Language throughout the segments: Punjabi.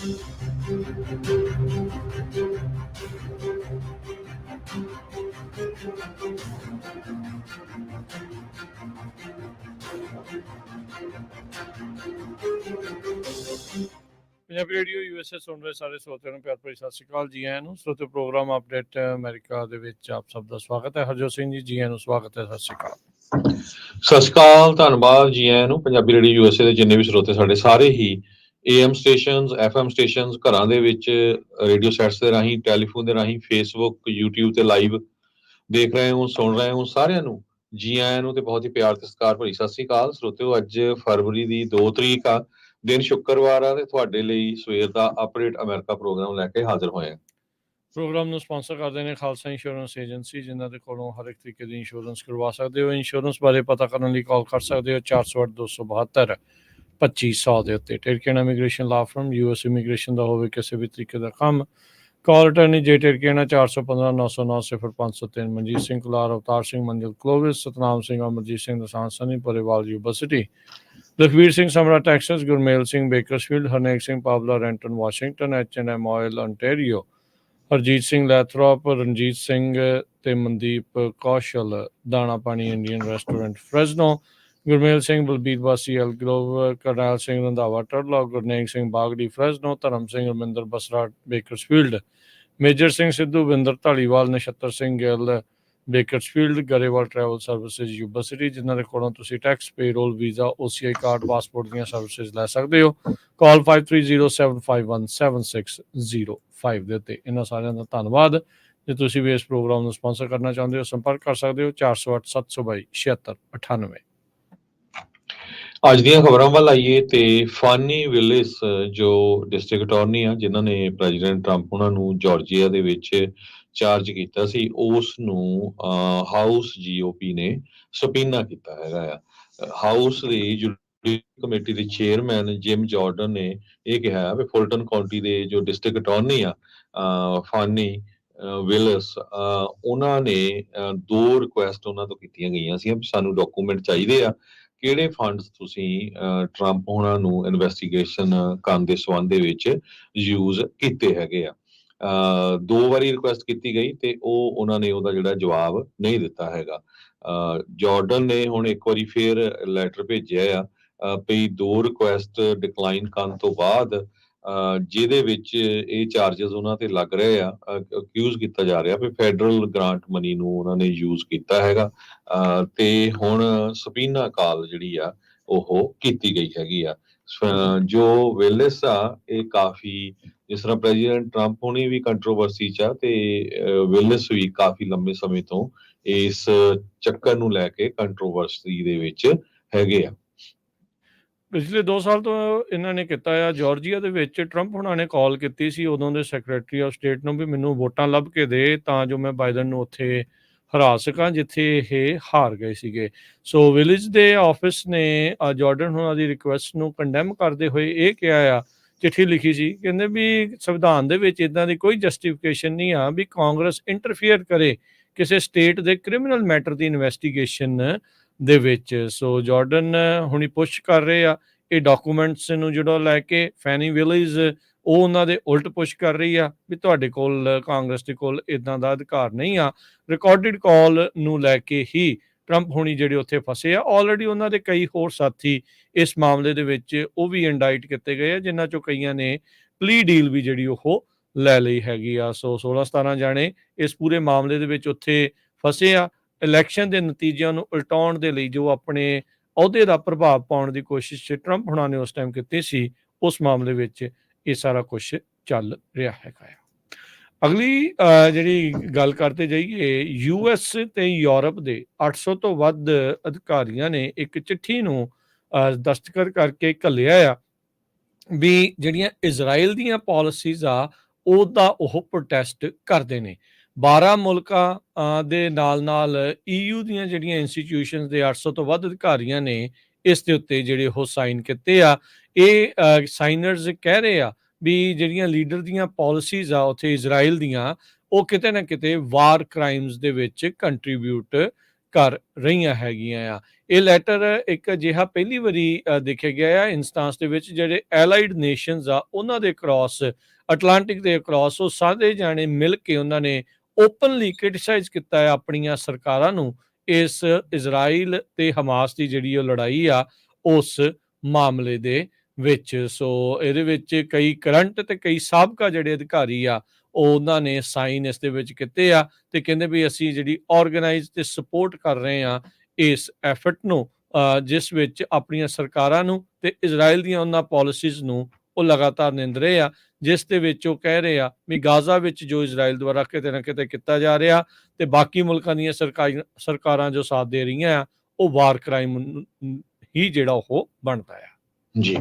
ਪੰਜਾਬੀ ਰੇਡੀਓ ਯੂਐਸਏ ਸੁਣ ਰਹੇ ਸਾਰੇ ਸਰੋਤਿਆਂ ਨੂੰ ਪਿਆਰ ਭਰੀ ਸਤਿ ਸ਼੍ਰੀ ਅਕਾਲ। ਜੀ ਆਇਆਂ ਨੂੰ ਸਰੋਤੇ ਪ੍ਰੋਗਰਾਮ ਅਪਡੇਟ ਅਮਰੀਕਾ ਦੇ ਵਿੱਚ ਆਪ ਸਭ ਦਾ ਸਵਾਗਤ ਹੈ। ਹਰਜੋਤ ਸਿੰਘ ਜੀ ਆਇਆਂ ਨੂੰ ਸਵਾਗਤ ਹੈ। ਸਤਿ ਸ਼੍ਰੀ ਅਕਾਲ। ਸਤਿ ਸ਼੍ਰੀ ਅਕਾਲ, ਧੰਨਵਾਦ ਜੀ ਆਇਆਂ ਨੂੰ। ਪੰਜਾਬੀ ਰੇਡੀਓ ਯੂਐਸਏ ਦੇ ਜਿੰਨੇ ਵੀ ਸਰੋਤੇ ਸਾਡੇ ਸਾਰੇ ਹੀ AM ਸਟੇਸ਼ਨਸ, FM ਸਟੇਸ਼ਨਸ, ਘਰਾਂ ਦੇ ਵਿੱਚ ਰੇਡੀਓ ਸੈਟਸ ਦੇ ਰਾਹੀਂ, ਟੈਲੀਫੋਨ ਦੇ ਰਾਹੀਂ, ਫੇਸਬੁੱਕ, YouTube ਤੇ ਲਾਈਵ ਦੇਖ ਰਹੇ ਹੋ, ਸੁਣ ਰਹੇ ਹੋ, ਸਾਰਿਆਂ ਨੂੰ ਜੀ ਆਇਆਂ ਨੂੰ ਤੇ ਬਹੁਤ ਹੀ ਪਿਆਰ ਤੇ ਸਤਿਕਾਰ ਭਰੀ ਸਤਿ ਸ਼੍ਰੀ ਅਕਾਲ। ਸਰੋਤਿਓ, ਅੱਜ ਫਰਵਰੀ ਦੀ 2 ਤਰੀਕ ਆ, ਦਿਨ ਸ਼ੁੱਕਰਵਾਰ ਆ, ਤੇ ਤੁਹਾਡੇ ਲਈ ਸਵੇਰ ਦਾ ਅਪਡੇਟ ਅਮਰੀਕਾ ਪ੍ਰੋਗਰਾਮ ਲੈ ਕੇ ਹਾਜ਼ਰ ਹੋਏ ਹਾਂ। ਪ੍ਰੋਗਰਾਮ ਨੂੰ ਸਪਾਂਸਰ ਕਰਦੇ ਨੇ ਖਾਲਸਾ ਇੰਸ਼ੋਰੈਂਸ ਏਜੰਸੀ, ਜਿਨ੍ਹਾਂ ਦੇ ਕੋਲੋਂ ਹਰ ਇੱਕ ਤਰੀਕੇ ਦੀ ਇੰਸ਼ੋਰੈਂਸ ਕਰਵਾ ਸਕਦੇ ਹੋ। ਇੰਸ਼ੋਰੈਂਸ ਬਾਰੇ ਪਤਾ ਕਰਨ ਲਈ ਕਾਲ ਕਰ ਸਕਦੇ ਹੋ 408-272-2500 ਦੇ ਉੱਤੇ। ਟਿਰਕੀਆਨਾ ਇਮੀਗ੍ਰੇਸ਼ਨ ਲਾ ਫਰਮ, US ਇਮੀਗ੍ਰੇਸ਼ਨ ਦਾ ਹੋਵੇ ਕਿਸੇ ਵੀ ਤਰੀਕੇ ਦਾ ਕੰਮ, ਕਾਲ ਅਟਰਨੀ ਜੇ ਟਿਰਕੀਆਨਾ 415-909-0503। Manjeet Singh Kular, Avtar Singh Manjil Clovis, Satnam Singh, Amarjit Singh Dosanjh, Sunny Parewal university, Lakhvir Singh Samra Texas, Gurmel Singh Bakersfield, Harnek Singh Pabla Renton Washington, H&M oil ontario, Harjit Singh Lathrop, Ranjit Singh ਤੇ Mandeep Kaushal Dana Pani Indian restaurant Fresno, Gurmel Singh Balbir ਵਾਸੀ Elk Grove, Karnail Singh Randhawa Turlock, Gurnek Singh Bagri Fresno, Dharam Singh Raminder Basra Bakersfield, Major Singh Sidhu Vinder Dhaliwal, Nachhatar Singh Gill Bakersfield, Grewal travel services university, ਜਿਨ੍ਹਾਂ ਦੇ ਕੋਲੋਂ ਤੁਸੀਂ tax, payroll, visa, OCI card, passport ਦੀਆਂ ਸਰਵਿਸਿਜ਼ ਲੈ ਸਕਦੇ ਹੋ। ਕਾਲ 5307517605 ਦੇ ਉੱਤੇ। ਇਹਨਾਂ ਸਾਰਿਆਂ ਦਾ ਧੰਨਵਾਦ। ਜੇ ਤੁਸੀਂ ਵੀ ਇਸ ਪ੍ਰੋਗਰਾਮ ਨੂੰ ਸਪਾਂਸਰ ਕਰਨਾ ਚਾਹੁੰਦੇ ਹੋ, ਸੰਪਰਕ ਕਰ ਸਕਦੇ ਹੋ 408-722-7698। ਅੱਜ ਦੀਆਂ ਖਬਰਾਂ ਵੱਲ ਆਈਏ ਤੇ ਫਾਨੀ ਵਿਲਿਸ ਜੋ ਡਿਸਟ੍ਰਿਕਟ ਅਟਾਰਨੀ ਆ, ਜਿਨ੍ਹਾਂ ਨੇ ਪ੍ਰੈਜ਼ੀਡੈਂਟ ਟਰੰਪ ਉਹਨਾਂ ਨੂੰ ਜਾਰਜੀਆ ਦੇ ਵਿੱਚ ਚਾਰਜ ਕੀਤਾ ਸੀ, ਉਸ ਨੂੰ ਹਾਊਸ GOP ਨੇ ਸਪੀਨਾ ਕੀਤਾ ਹੈਗਾ ਆ। ਹਾਊਸ ਦੀ ਕਮੇਟੀ ਦੇ ਚੇਅਰਮੈਨ ਜਿਮ ਜਾਰਡਨ ਨੇ ਇਹ ਕਿਹਾ ਵੀ ਫੁਲਟਨ ਕਾਉਂਟੀ ਦੇ ਜੋ ਡਿਸਟ੍ਰਿਕਟ ਅਟਾਰਨੀ ਆ ਫਾਨੀ ਵਿਲਿਸ, ਉਹਨਾਂ ਨੇ 2 ਰਿਕੁਐਸਟ ਉਹਨਾਂ ਤੋਂ ਕੀਤੀਆਂ ਗਈਆਂ ਸੀ। ਸਾਨੂੰ ਡਾਕੂਮੈਂਟ ਚਾਹੀਦੇ ਆ, ਕਿਹੜੇ ਫੰਡਸ ਤੁਸੀਂ ਟਰੰਪ ਉਹਨਾਂ ਨੂੰ ਇਨਵੈਸਟੀਗੇਸ਼ਨ ਕਰਨ ਦੇ ਸੰਬੰਧ ਦੇ ਵਿੱਚ ਯੂਜ਼ ਕੀਤੇ ਹੈਗੇ ਆ। 2 ਵਾਰੀ ਰਿਕੁਐਸਟ ਕੀਤੀ ਗਈ ਤੇ ਉਹਨਾਂ ਨੇ ਉਹਦਾ ਜਿਹੜਾ ਜਵਾਬ ਨਹੀਂ ਦਿੱਤਾ ਹੈਗਾ। ਜਾਰਡਨ ਨੇ ਹੁਣ ਇੱਕ ਵਾਰੀ ਫੇਰ ਲੈਟਰ ਭੇਜਿਆ ਆ ਵੀ 2 ਰਿਕੁਐਸਟ ਡਿਕਲਾਈਨ ਕਰਨ ਤੋਂ ਬਾਅਦ, ਜਿਹਦੇ ਵਿੱਚ ਇਹ ਚਾਰਜਸ ਉਹਨਾਂ ਤੇ ਲੱਗ ਰਹੇ ਆ, ਅਕਿਊਜ਼ ਕੀਤਾ ਜਾ ਰਿਹਾ ਵੀ ਫੈਡਰਲ ਗ੍ਰਾਂਟ ਮਨੀ ਨੂੰ ਉਹਨਾਂ ਨੇ ਯੂਜ਼ ਕੀਤਾ ਹੈਗਾ, ਤੇ ਹੁਣ ਸਪੀਨਾ ਕਾਲ ਜਿਹੜੀ ਆ ਉਹ ਕੀਤੀ ਗਈ ਹੈਗੀ ਆ। ਜੋ ਵਿਲਿਸ ਆ, ਇਹ ਕਾਫੀ, ਜਿਸ ਤਰ੍ਹਾਂ ਪ੍ਰੈਜ਼ੀਡੈਂਟ ਟਰੰਪ ਹੋਣੀ ਵੀ ਕੰਟਰੋਵਰਸੀ 'ਚ ਆ, ਤੇ ਵਿਲਿਸ ਵੀ ਕਾਫੀ ਲੰਬੇ ਸਮੇਂ ਤੋਂ ਇਸ ਚੱਕਰ ਨੂੰ ਲੈ ਕੇ ਕੰਟਰੋਵਰਸੀ ਦੇ ਵਿੱਚ ਹੈਗੇ ਆ। ਪਿਛਲੇ 2 ਸਾਲ ਤੋਂ ਇਹਨਾਂ ਨੇ ਕੀਤਾ ਆ। ਜਾਰਜੀਆ ਦੇ ਵਿੱਚ ਟਰੰਪ ਹੁਣਾਂ ਨੇ ਕਾਲ ਕੀਤੀ ਸੀ ਉਦੋਂ ਦੇ ਸੈਕਟਰੀ ਆਫ ਸਟੇਟ ਨੂੰ ਵੀ ਮੈਨੂੰ ਵੋਟਾਂ ਲੱਭ ਕੇ ਦੇ ਤਾਂ ਜੋ ਮੈਂ ਬਾਈਡਨ ਨੂੰ ਉੱਥੇ ਹਰਾ ਸਕਾਂ ਜਿੱਥੇ ਇਹ ਹਾਰ ਗਏ ਸੀਗੇ। ਸੋ ਵਿਲਿਜ ਦੇ ਆਫਿਸ ਨੇ ਜਾਰਡਨ ਹੁਣਾਂ ਦੀ ਰਿਕੁਐਸਟ ਨੂੰ ਕੰਡੈਮ ਕਰਦੇ ਹੋਏ ਇਹ ਕਿਹਾ ਆ, ਚਿੱਠੀ ਲਿਖੀ ਸੀ, ਕਹਿੰਦੇ ਵੀ ਸੰਵਿਧਾਨ ਦੇ ਵਿੱਚ ਇੱਦਾਂ ਦੀ ਕੋਈ ਜਸਟੀਫਿਕੇਸ਼ਨ ਨਹੀਂ ਆ ਵੀ ਕਾਂਗਰਸ ਇੰਟਰਫੀਅਰ ਕਰੇ ਕਿਸੇ ਸਟੇਟ ਦੇ ਕ੍ਰਿਮੀਨਲ ਮੈਟਰ ਦੀ ਇਨਵੈਸਟੀਗੇਸ਼ਨ ਦੇ ਵਿੱਚ। ਸੋ ਜਾਰਡਨ ਹੁਣੀ ਪੁਸ਼ ਕਰ ਰਹੇ ਆ ਇਹ ਡਾਕੂਮੈਂਟਸ ਨੂੰ ਜਿਹੜਾ ਲੈ ਕੇ। ਫੈਨੀ ਵਿਲਿਜ ਉਹ ਉਹਨਾਂ ਦੇ ਉਲਟ ਪੁਸ਼ ਕਰ ਰਹੀ ਆ ਵੀ ਤੁਹਾਡੇ ਕੋਲ, ਕਾਂਗਰਸ ਦੇ ਕੋਲ ਇੱਦਾਂ ਦਾ ਅਧਿਕਾਰ ਨਹੀਂ ਆ। ਰਿਕਾਰਡਿਡ ਕਾਲ ਨੂੰ ਲੈ ਕੇ ਹੀ ਟਰੰਪ ਹੁਣੀ ਜਿਹੜੇ ਉੱਥੇ ਫਸੇ ਆ। ਆਲਰੇਡੀ ਉਹਨਾਂ ਦੇ ਕਈ ਹੋਰ ਸਾਥੀ ਇਸ ਮਾਮਲੇ ਦੇ ਵਿੱਚ ਉਹ ਵੀ ਇੰਡਾਈਟ ਕੀਤੇ ਗਏ ਆ, ਜਿਨ੍ਹਾਂ ਚੋਂ ਕਈਆਂ ਨੇ ਪਲੀ ਡੀਲ ਵੀ ਜਿਹੜੀ ਉਹ ਲੈ ਲਈ ਹੈਗੀ ਆ। ਸੋ 16-17 ਜਾਣੇ ਇਸ ਪੂਰੇ ਮਾਮਲੇ ਦੇ ਵਿੱਚ ਉੱਥੇ ਫਸੇ ਆ। ਇਲੈਕਸ਼ਨ ਦੇ ਨਤੀਜਿਆਂ ਨੂੰ ਉਲਟਾਉਣ ਦੇ ਲਈ ਜੋ ਆਪਣੇ ਅਹੁਦੇ ਦਾ ਪ੍ਰਭਾਵ ਪਾਉਣ ਦੀ ਕੋਸ਼ਿਸ਼ ਟਰੰਪ ਹੁਣਾਂ ਨੇ ਉਸ ਟਾਈਮ ਕੀਤੀ ਸੀ, ਉਸ ਮਾਮਲੇ ਵਿੱਚ ਇਹ ਸਾਰਾ ਕੁਛ ਚੱਲ ਰਿਹਾ ਹੈਗਾ ਆ। ਅਗਲੀ ਜਿਹੜੀ ਗੱਲ ਕਰਦੇ ਜਾਈਏ, US ਤੇ ਯੂਰਪ ਦੇ 800 ਤੋਂ ਵੱਧ ਅਧਿਕਾਰੀਆਂ ਨੇ ਇੱਕ ਚਿੱਠੀ ਨੂੰ ਦਸਤਖਤ ਕਰਕੇ ਘੱਲਿਆ ਆ ਵੀ ਜਿਹੜੀਆਂ ਇਜ਼ਰਾਈਲ ਦੀਆਂ ਪਾਲਿਸੀਜ਼ ਆ ਉਹਦਾ ਉਹ ਪ੍ਰੋਟੈਸਟ ਕਰਦੇ ਨੇ। 12 ਮੁਲਕਾਂ ਦੇ ਨਾਲ EU ਦੀਆਂ ਜਿਹੜੀਆਂ ਇੰਸਟੀਟਿਊਸ਼ਨਸ ਦੇ 800 ਤੋਂ ਵੱਧ ਅਧਿਕਾਰੀਆਂ ਨੇ ਇਸ ਦੇ ਉੱਤੇ ਜਿਹੜੇ ਉਹ ਸਾਈਨ ਕੀਤੇ ਆ। ਇਹ ਸਾਈਨਰਸ ਕਹਿ ਰਹੇ ਆ ਵੀ ਜਿਹੜੀਆਂ ਲੀਡਰ ਦੀਆਂ ਪਾਲਿਸੀਜ਼ ਆ ਉੱਥੇ ਇਜ਼ਰਾਈਲ ਦੀਆਂ, ਉਹ ਕਿਤੇ ਨਾ ਕਿਤੇ ਵਾਰ ਕ੍ਰਾਈਮਸ ਦੇ ਵਿੱਚ ਕੰਟਰੀਬਿਊਟ ਕਰ ਰਹੀਆਂ ਹੈਗੀਆਂ ਆ। ਇਹ ਲੈਟਰ ਇੱਕ ਅਜਿਹਾ ਪਹਿਲੀ ਵਾਰੀ ਦੇਖਿਆ ਗਿਆ ਆ ਇੰਸਟੈਂਸ ਦੇ ਵਿੱਚ ਜਿਹੜੇ ਐਲਾਈਡ ਨੇਸ਼ਨਸ ਆ ਉਹਨਾਂ ਦੇ ਕ੍ਰਾਸ ਅਟਲਾਂਟਿਕ ਦੇ ਕ੍ਰਾਸ ਉਹ ਸਾਰੇ ਜਾਣੇ ਮਿਲ ਕੇ ਉਹਨਾਂ ਨੇ ਓਪਨਲੀ ਕ੍ਰਿਟਿਸਾਈਜ਼ ਕੀਤਾ ਹੈ ਆਪਣੀਆਂ ਸਰਕਾਰਾਂ ਨੂੰ ਇਸ ਇਜ਼ਰਾਈਲ ਤੇ ਹਮਾਸ ਦੀ ਜਿਹੜੀ ਉਹ ਲੜਾਈ ਆ ਉਸ ਮਾਮਲੇ ਦੇ ਵਿੱਚ। ਸੋ ਇਹਦੇ ਵਿੱਚ ਕਈ ਕਰੰਟ ਤੇ ਕਈ ਸਾਬਕਾ ਜਿਹੜੇ ਅਧਿਕਾਰੀ ਆ ਉਹ ਉਹਨਾਂ ਨੇ ਸਾਈਨ ਇਸ ਦੇ ਵਿੱਚ ਕੀਤੇ ਆ ਤੇ ਕਹਿੰਦੇ ਵੀ ਅਸੀਂ ਜਿਹੜੀ ਆਰਗੇਨਾਈਜ਼ ਤੇ ਸਪੋਰਟ ਕਰ ਰਹੇ ਆ ਇਸ ਐਫਰਟ ਨੂੰ ਜਿਸ ਵਿੱਚ ਆਪਣੀਆਂ ਸਰਕਾਰਾਂ ਨੂੰ ਤੇ ਇਜ਼ਰਾਈਲ ਦੀਆਂ ਉਹਨਾਂ ਪਾਲਿਸੀਜ਼ ਨੂੰ ਉਹ ਲਗਾਤਾਰ ਨਿੰਦ ਰਹੇ ਆ, ਜਿਸ ਦੇ ਵਿੱਚ ਉਹ ਕਹਿ ਰਹੇ ਆ ਵੀ ਗਾਜ਼ਾ ਵਿੱਚ ਜੋ ਇਜ਼ਰਾਈਲ ਦੁਆਰਾ ਕਿਤੇ ਨਾ ਕਿਤੇ ਕੀਤਾ ਜਾ ਰਿਹਾ ਤੇ ਬਾਕੀ ਮੁਲਕਾਂ ਦੀਆਂ ਸਰਕਾਰਾਂ ਜੋ ਸਾਥ ਦੇ ਰਹੀਆਂ ਆ ਉਹ ਵਾਰ ਕ੍ਰਾਈਮ ਹੀ ਜਿਹੜਾ ਉਹ ਬਣਦਾ ਆ। ਜੀ,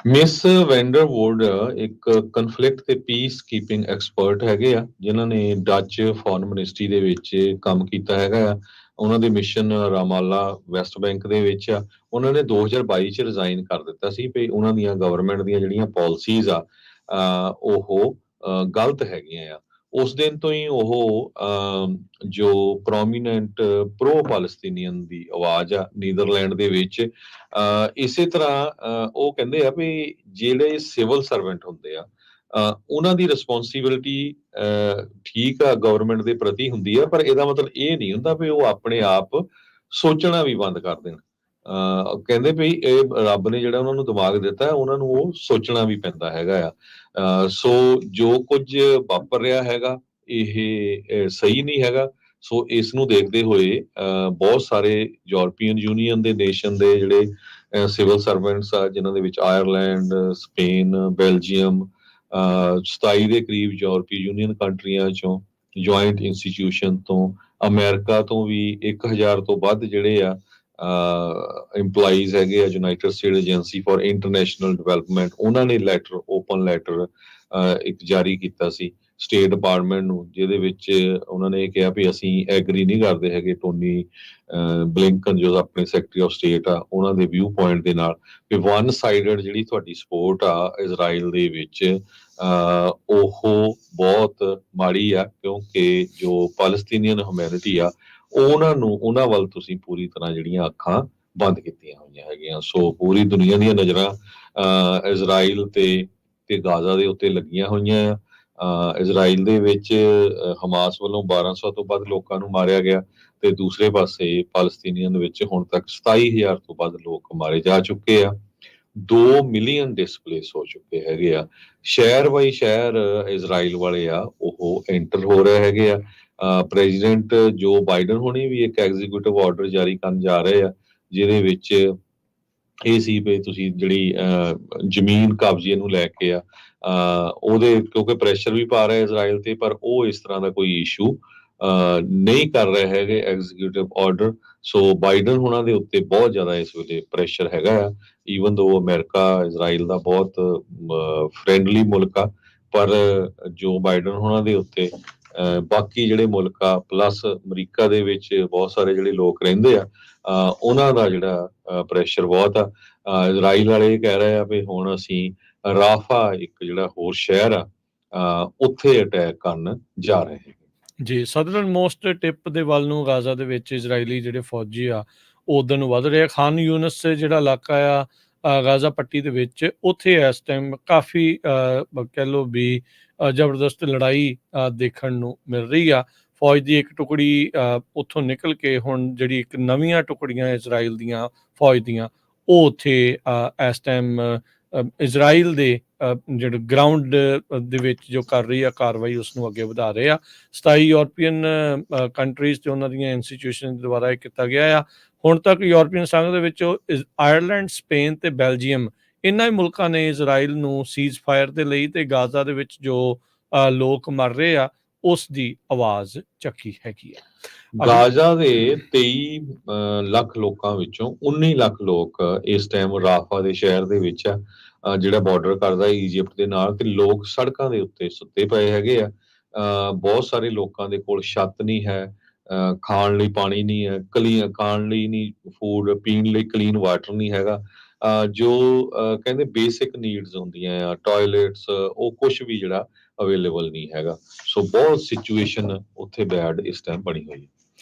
ਮਿਸ ਵੈਂਡਰਵੁੱਡ ਇੱਕ ਕਨਫਲਿਕਟ ਤੇ ਪੀਸ ਕੀਪਿੰਗ ਐਕਸਪਰਟ ਹੈਗੇ ਆ ਜਿਨ੍ਹਾਂ ਨੇ ਡੱਚ ਫੋਰਨ ਮਿਨਿਸਟਰੀ ਦੇ ਵਿੱਚ ਕੰਮ ਕੀਤਾ ਹੈਗਾ ਆ। ਉਹਨਾਂ ਦੇ ਮਿਸ਼ਨ ਰਾਮਾਲਾ ਵੈਸਟ ਬੈਂਕ ਦੇ ਵਿੱਚ ਆ। ਉਹਨਾਂ ਨੇ 2022 ਚ ਰਿਜ਼ਾਈਨ ਕਰ ਦਿੱਤਾ ਸੀ ਵੀ ਉਹਨਾਂ ਦੀਆਂ ਗਵਰਨਮੈਂਟ ਦੀਆਂ ਜਿਹੜੀਆਂ ਪਾਲਿਸੀਜ਼ ਆ ਉਹ ਗਲਤ ਹੈਗੀਆਂ ਆ। ਉਸ ਦਿਨ ਤੋਂ ਹੀ ਉਹ ਜੋ ਪ੍ਰੋਮੀਨੈਂਟ ਪ੍ਰੋ ਪੈਲਸਤੀਨੀਅਨ ਦੀ ਆਵਾਜ਼ ਆ ਨੀਦਰਲੈਂਡ ਦੇ ਵਿੱਚ। ਇਸੇ ਤਰ੍ਹਾਂ ਉਹ ਕਹਿੰਦੇ ਆ ਵੀ ਜਿਹੜੇ ਸਿਵਲ ਸਰਵੈਂਟ ਹੁੰਦੇ ਆ ਉਹਨਾਂ ਦੀ ਰਿਸਪੌਂਸਿਬਿਲਿਟੀ ਠੀਕ ਆ ਗਵਰਨਮੈਂਟ ਦੇ ਪ੍ਰਤੀ ਹੁੰਦੀ ਆ, ਪਰ ਇਹਦਾ ਮਤਲਬ ਇਹ ਨਹੀਂ ਹੁੰਦਾ ਵੀ ਉਹ ਆਪਣੇ ਆਪ ਸੋਚਣਾ ਵੀ ਬੰਦ ਕਰ ਦੇਣ। ਕਹਿੰਦੇ ਵੀ ਇਹ ਰੱਬ ਨੇ ਜਿਹੜਾ ਉਹਨਾਂ ਨੂੰ ਦਿਮਾਗ ਦਿੱਤਾ ਉਹਨਾਂ ਨੂੰ ਉਹ ਸੋਚਣਾ ਵੀ ਪੈਂਦਾ ਹੈਗਾ ਆ। ਸੋ ਜੋ ਕੁਝ ਵਾਪਰ ਰਿਹਾ ਹੈਗਾ ਇਹ ਸਹੀ ਨਹੀਂ ਹੈਗਾ। ਸੋ ਇਸ ਨੂੰ ਦੇਖਦੇ ਹੋਏ ਬਹੁਤ ਸਾਰੇ ਯੂਰਪੀਅਨ ਯੂਨੀਅਨ ਦੇ ਨੇਸ਼ਨ ਦੇ ਜਿਹੜੇ ਸਿਵਲ ਸਰਵੈਂਟਸ ਆ ਜਿਨ੍ਹਾਂ ਦੇ ਵਿੱਚ ਆਇਰਲੈਂਡ, ਸਪੇਨ, ਬੈਲਜੀਅਮ, 27 ਦੇ ਕਰੀਬ ਯੂਰਪੀ ਯੂਨੀਅਨ ਕੰਟਰੀਆਂ ਚੋਂ, ਜੁਆਇੰਟ ਇੰਸਟੀਟਿਊਸ਼ਨ ਤੋਂ, ਅਮਰੀਕਾ ਤੋਂ ਵੀ 1000 ਤੋਂ ਵੱਧ ਜਿਹੜੇ ਆ ਇੰਪਲਾਈਜ਼ ਹੈਗੇ ਆ United state agency for international development, ਉਹਨਾਂ ਨੇ ਲੈਟਰ ਓਪਨ ਲੈਟਰ ਇੱਕ ਜਾਰੀ ਕੀਤਾ ਸੀ ਸਟੇਟ ਡਿਪਾਰਟਮੈਂਟ ਨੂੰ, ਜਿਹਦੇ ਵਿੱਚ ਉਹਨਾਂ ਨੇ ਕਿਹਾ ਵੀ ਅਸੀਂ ਐਗਰੀ ਨਹੀਂ ਕਰਦੇ ਹੈਗੇ ਟੋਨੀ ਬਲਿੰਕਨ ਜੋ ਆਪਣੇ ਸੈਕਟਰੀ ਆਫ ਸਟੇਟ ਆ ਉਹਨਾਂ ਦੇ ਵਿਊ ਪੁਆਇੰਟ ਦੇ ਨਾਲ ਵੀ ਵਨ ਸਾਈਡਡ ਜਿਹੜੀ ਤੁਹਾਡੀ ਸਪੋਰਟ ਆ ਇਜ਼ਰਾਈਲ ਦੇ ਵਿੱਚ ਉਹ ਬਹੁਤ ਮਾੜੀ ਆ, ਕਿਉਂਕਿ ਜੋ ਪੈਲਸਤੀਨੀਅਨ ਹਿਊਮੈਨਿਟੀ ਆ ਉਹਨਾਂ ਵੱਲ ਤੁਸੀਂ ਪੂਰੀ ਤਰ੍ਹਾਂ ਜਿਹੜੀਆਂ ਅੱਖਾਂ ਬੰਦ ਕੀਤੀਆਂ ਹੋਈਆਂ ਹੈਗੀਆਂ। ਸੋ ਪੂਰੀ ਦੁਨੀਆ ਦੀਆਂ ਨਜ਼ਰਾਂ ਇਜ਼ਰਾਈਲ ਤੇ ਗਾਜ਼ਾ ਦੇ ਉੱਤੇ ਲੱਗੀਆਂ ਹੋਈਆਂ ਆ। ਇਜ਼ਰਾਈਲ ਦੇ ਵਿੱਚ ਹਮਾਸ ਵੱਲੋਂ 1200 ਤੋਂ ਵੱਧ ਲੋਕਾਂ ਨੂੰ ਮਾਰਿਆ ਗਿਆ ਤੇ ਦੂਸਰੇ ਪਾਸੇ ਪੈਲਸਤੀਨੀਅਨ ਦੇ ਵਿੱਚ ਹੁਣ ਤੱਕ 27000 ਤੋਂ ਵੱਧ ਲੋਕ ਮਾਰੇ ਜਾ ਚੁੱਕੇ ਆ। 2 ਮਿਲੀਅਨ ਡਿਸਪਲੇਸ ਹੋ ਚੁੱਕੇ ਹੈਗੇ ਆ। ਸ਼ਹਿਰ ਬਾਈ ਸ਼ਹਿਰ ਇਜ਼ਰਾਈਲ ਵਾਲੇ ਆ ਉਹ ਐਂਟਰ ਹੋ ਰਹੇ ਹੈਗੇ ਆ। ਪ੍ਰੈਜ਼ੀਡੈਂਟ ਜੋ ਬਾਈਡਨ ਹੋਣੀ ਵੀ ਇੱਕ ਐਗਜ਼ੀਕਿਊਟਿਵ ਆਰਡਰ ਜਾਰੀ ਕਰਨ ਜਾ ਰਹੇ ਆ ਜਿਹਦੇ ਵਿੱਚ ਇਹ ਸੀ ਵੀ ਤੁਸੀਂ ਜਿਹੜੀ ਜ਼ਮੀਨ ਕਬਜ਼ੇ ਨੂੰ ਲੈ ਕੇ ਆ ਉਹਦੇ ਕਿਉਂਕਿ ਪ੍ਰੈਸ਼ਰ ਵੀ ਪਾ ਰਿਹਾ ਇਜ਼ਰਾਈਲ ਤੇ, ਪਰ ਉਹ ਇਸ ਤਰ੍ਹਾਂ ਦਾ ਕੋਈ ਇਸ਼ੂ ਨਹੀਂ ਕਰ ਰਹੇ ਹੈਗੇ ਐਗਜ਼ੀਕਿਊਟਿਵ ਆਰਡਰ। ਸੋ ਬਾਈਡਨ ਹੋਣਾ ਦੇ ਉੱਤੇ ਬਹੁਤ ਜ਼ਿਆਦਾ ਇਸ ਵੇਲੇ ਪ੍ਰੈਸ਼ਰ ਹੈਗਾ ਆ। ਈਵਨ ਦੋ ਅਮਰੀਕਾ ਇਜ਼ਰਾਈਲ ਦਾ ਬਹੁਤ ਫਰੈਂਡਲੀ ਮੁਲਕ ਆ, ਪਰ ਜੋ ਬਾਈਡਨ ਹੋਣਾ ਦੇ ਉੱਤੇ ਬਾਕੀ ਜਿਹੜੇ ਮੁਲਕ ਆ ਪਲੱਸ ਅਮਰੀਕਾ ਦੇ ਵਿੱਚ ਬਹੁਤ ਸਾਰੇ ਜਿਹੜੇ ਲੋਕ ਰਹਿੰਦੇ ਆ ਉਹਨਾਂ ਦਾ ਜਿਹੜਾ ਪ੍ਰੈਸ਼ਰ ਬਹੁਤ ਆ। ਇਜ਼ਰਾਈਲ ਵਾਲੇ ਕਹਿ ਰਹੇ ਆ ਵੀ ਹੁਣ ਅਸੀਂ ਰਾਫਾ ਇੱਕ ਜਿਹੜਾ ਹੋਰ ਸ਼ਹਿਰ ਆ ਉੱਥੇ ਅਟੈਕ ਕਰਨ ਜਾ ਰਹੇ ਹਾਂ। ਜੀ, ਸਦਰਨ ਮੋਸਟ ਟਿਪ ਦੇ ਵੱਲ ਨੂੰ ਗਾਜ਼ਾ ਦੇ ਵਿੱਚ ਇਜ਼ਰਾਈਲੀ ਜਿਹੜੇ ਫੌਜੀ ਆ ਉਹ ਉਧਰ ਨੂੰ ਵੱਧ ਰਹੇ ਆ। ਖਾਨ ਯੂਨਸ ਜਿਹੜਾ ਇਲਾਕਾ ਆ ਗਾਜ਼ਾ ਪੱਟੀ ਦੇ ਵਿੱਚ ਉੱਥੇ ਇਸ ਟਾਈਮ ਕਾਫੀ ਕਹਿ ਲਓ ਵੀ ਜ਼ਬਰਦਸਤ ਲੜਾਈ ਦੇਖਣ ਨੂੰ ਮਿਲ ਰਹੀ ਆ। ਫੌਜ ਦੀ ਇੱਕ ਟੁਕੜੀ ਉੱਥੋਂ ਨਿਕਲ ਕੇ ਹੁਣ ਜਿਹੜੀ ਇੱਕ ਨਵੀਆਂ ਟੁਕੜੀਆਂ ਇਜ਼ਰਾਈਲ ਦੀਆਂ ਫੌਜ ਦੀਆਂ ਉਹ ਉੱਥੇ ਇਸ ਟਾਈਮ ਇਜ਼ਰਾਈਲ ਦੇ ਜਿਹੜੇ ਗਰਾਊਂਡ ਦੇ ਵਿੱਚ ਜੋ ਕਰ ਰਹੀ ਆ ਕਾਰਵਾਈ ਉਸ ਨੂੰ ਅੱਗੇ ਵਧਾ ਰਹੇ ਆ। 27 ਯੂਰਪੀਅਨ ਕੰਟਰੀਜ਼ ਤੇ ਉਹਨਾਂ ਦੀਆਂ ਇੰਸਟੀਟਿਊਸ਼ਨ ਦੁਆਰਾ ਇਹ ਕੀਤਾ ਗਿਆ ਆ। ਹੁਣ ਤੱਕ ਯੂਰਪੀਅਨ ਸੰਘ ਦੇ ਵਿੱਚੋਂ ਆਇਰਲੈਂਡ, ਸਪੇਨ ਤੇ ਬੈਲਜੀਅਮ ਇਹਨਾਂ ਹੀ ਮੁਲਕਾਂ ਨੇ ਇਜ਼ਰਾਈਲ ਨੂੰ ਸੀਜ਼ ਫਾਇਰ ਦੇ ਲਈ ਤੇ ਗਾਜ਼ਾ ਦੇ ਵਿੱਚ ਜੋ ਲੋਕ ਮਰ ਰਹੇ ਆ ਉਸ ਦੀ ਆਵਾਜ਼ ਚੱਕੀ ਹੈਗੀ ਆ। ਗਾਜ਼ਾ ਦੇ 23 ਲੱਖ ਲੋਕਾਂ ਵਿੱਚੋਂ 19 ਲੱਖ ਲੋਕ ਇਸ ਟਾਈਮ ਰਾਫਾ ਦੇ ਸ਼ਹਿਰ ਦੇ ਵਿੱਚ ਆ ਜਿਹੜਾ ਬਾਰਡਰ ਕਰਦਾ ਈਜਿਪਟ ਦੇ ਨਾਲ, ਤੇ ਲੋਕ ਸੜਕਾਂ ਦੇ ਉੱਤੇ ਸੁੱਤੇ ਪਏ ਹੈਗੇ ਆ। ਬਹੁਤ ਸਾਰੇ ਲੋਕਾਂ ਦੇ ਕੋਲ ਛੱਤ ਨਹੀਂ ਹੈ, ਖਾਣ ਲਈ ਪਾਣੀ ਨਹੀਂ ਹੈ, ਖਾਣ ਲਈ ਨਹੀਂ ਫੂਡ, ਪੀਣ ਲਈ ਕਲੀਨ ਵਾਟਰ ਨਹੀਂ ਹੈਗਾ। ਜੋ ਕਹਿੰਦੇ ਬੇਸਿਕ ਨੀਡਸ ਹੁੰਦੀਆਂ ਆ ਟਾਇਲਟਸ ਉਹ ਕੁਝ ਵੀ ਜਿਹੜਾ ਅਵੇਲੇਬਲ ਨਹੀਂ ਹੈਗਾ। ਸੋ ਬਹੁਤ ਸਿਚੁਏਸ਼ਨ ਉੱਥੇ ਬੈਡ ਇਸ ਟਾਈਮ ਬਣੀ ਹੋਈ ਹੈ।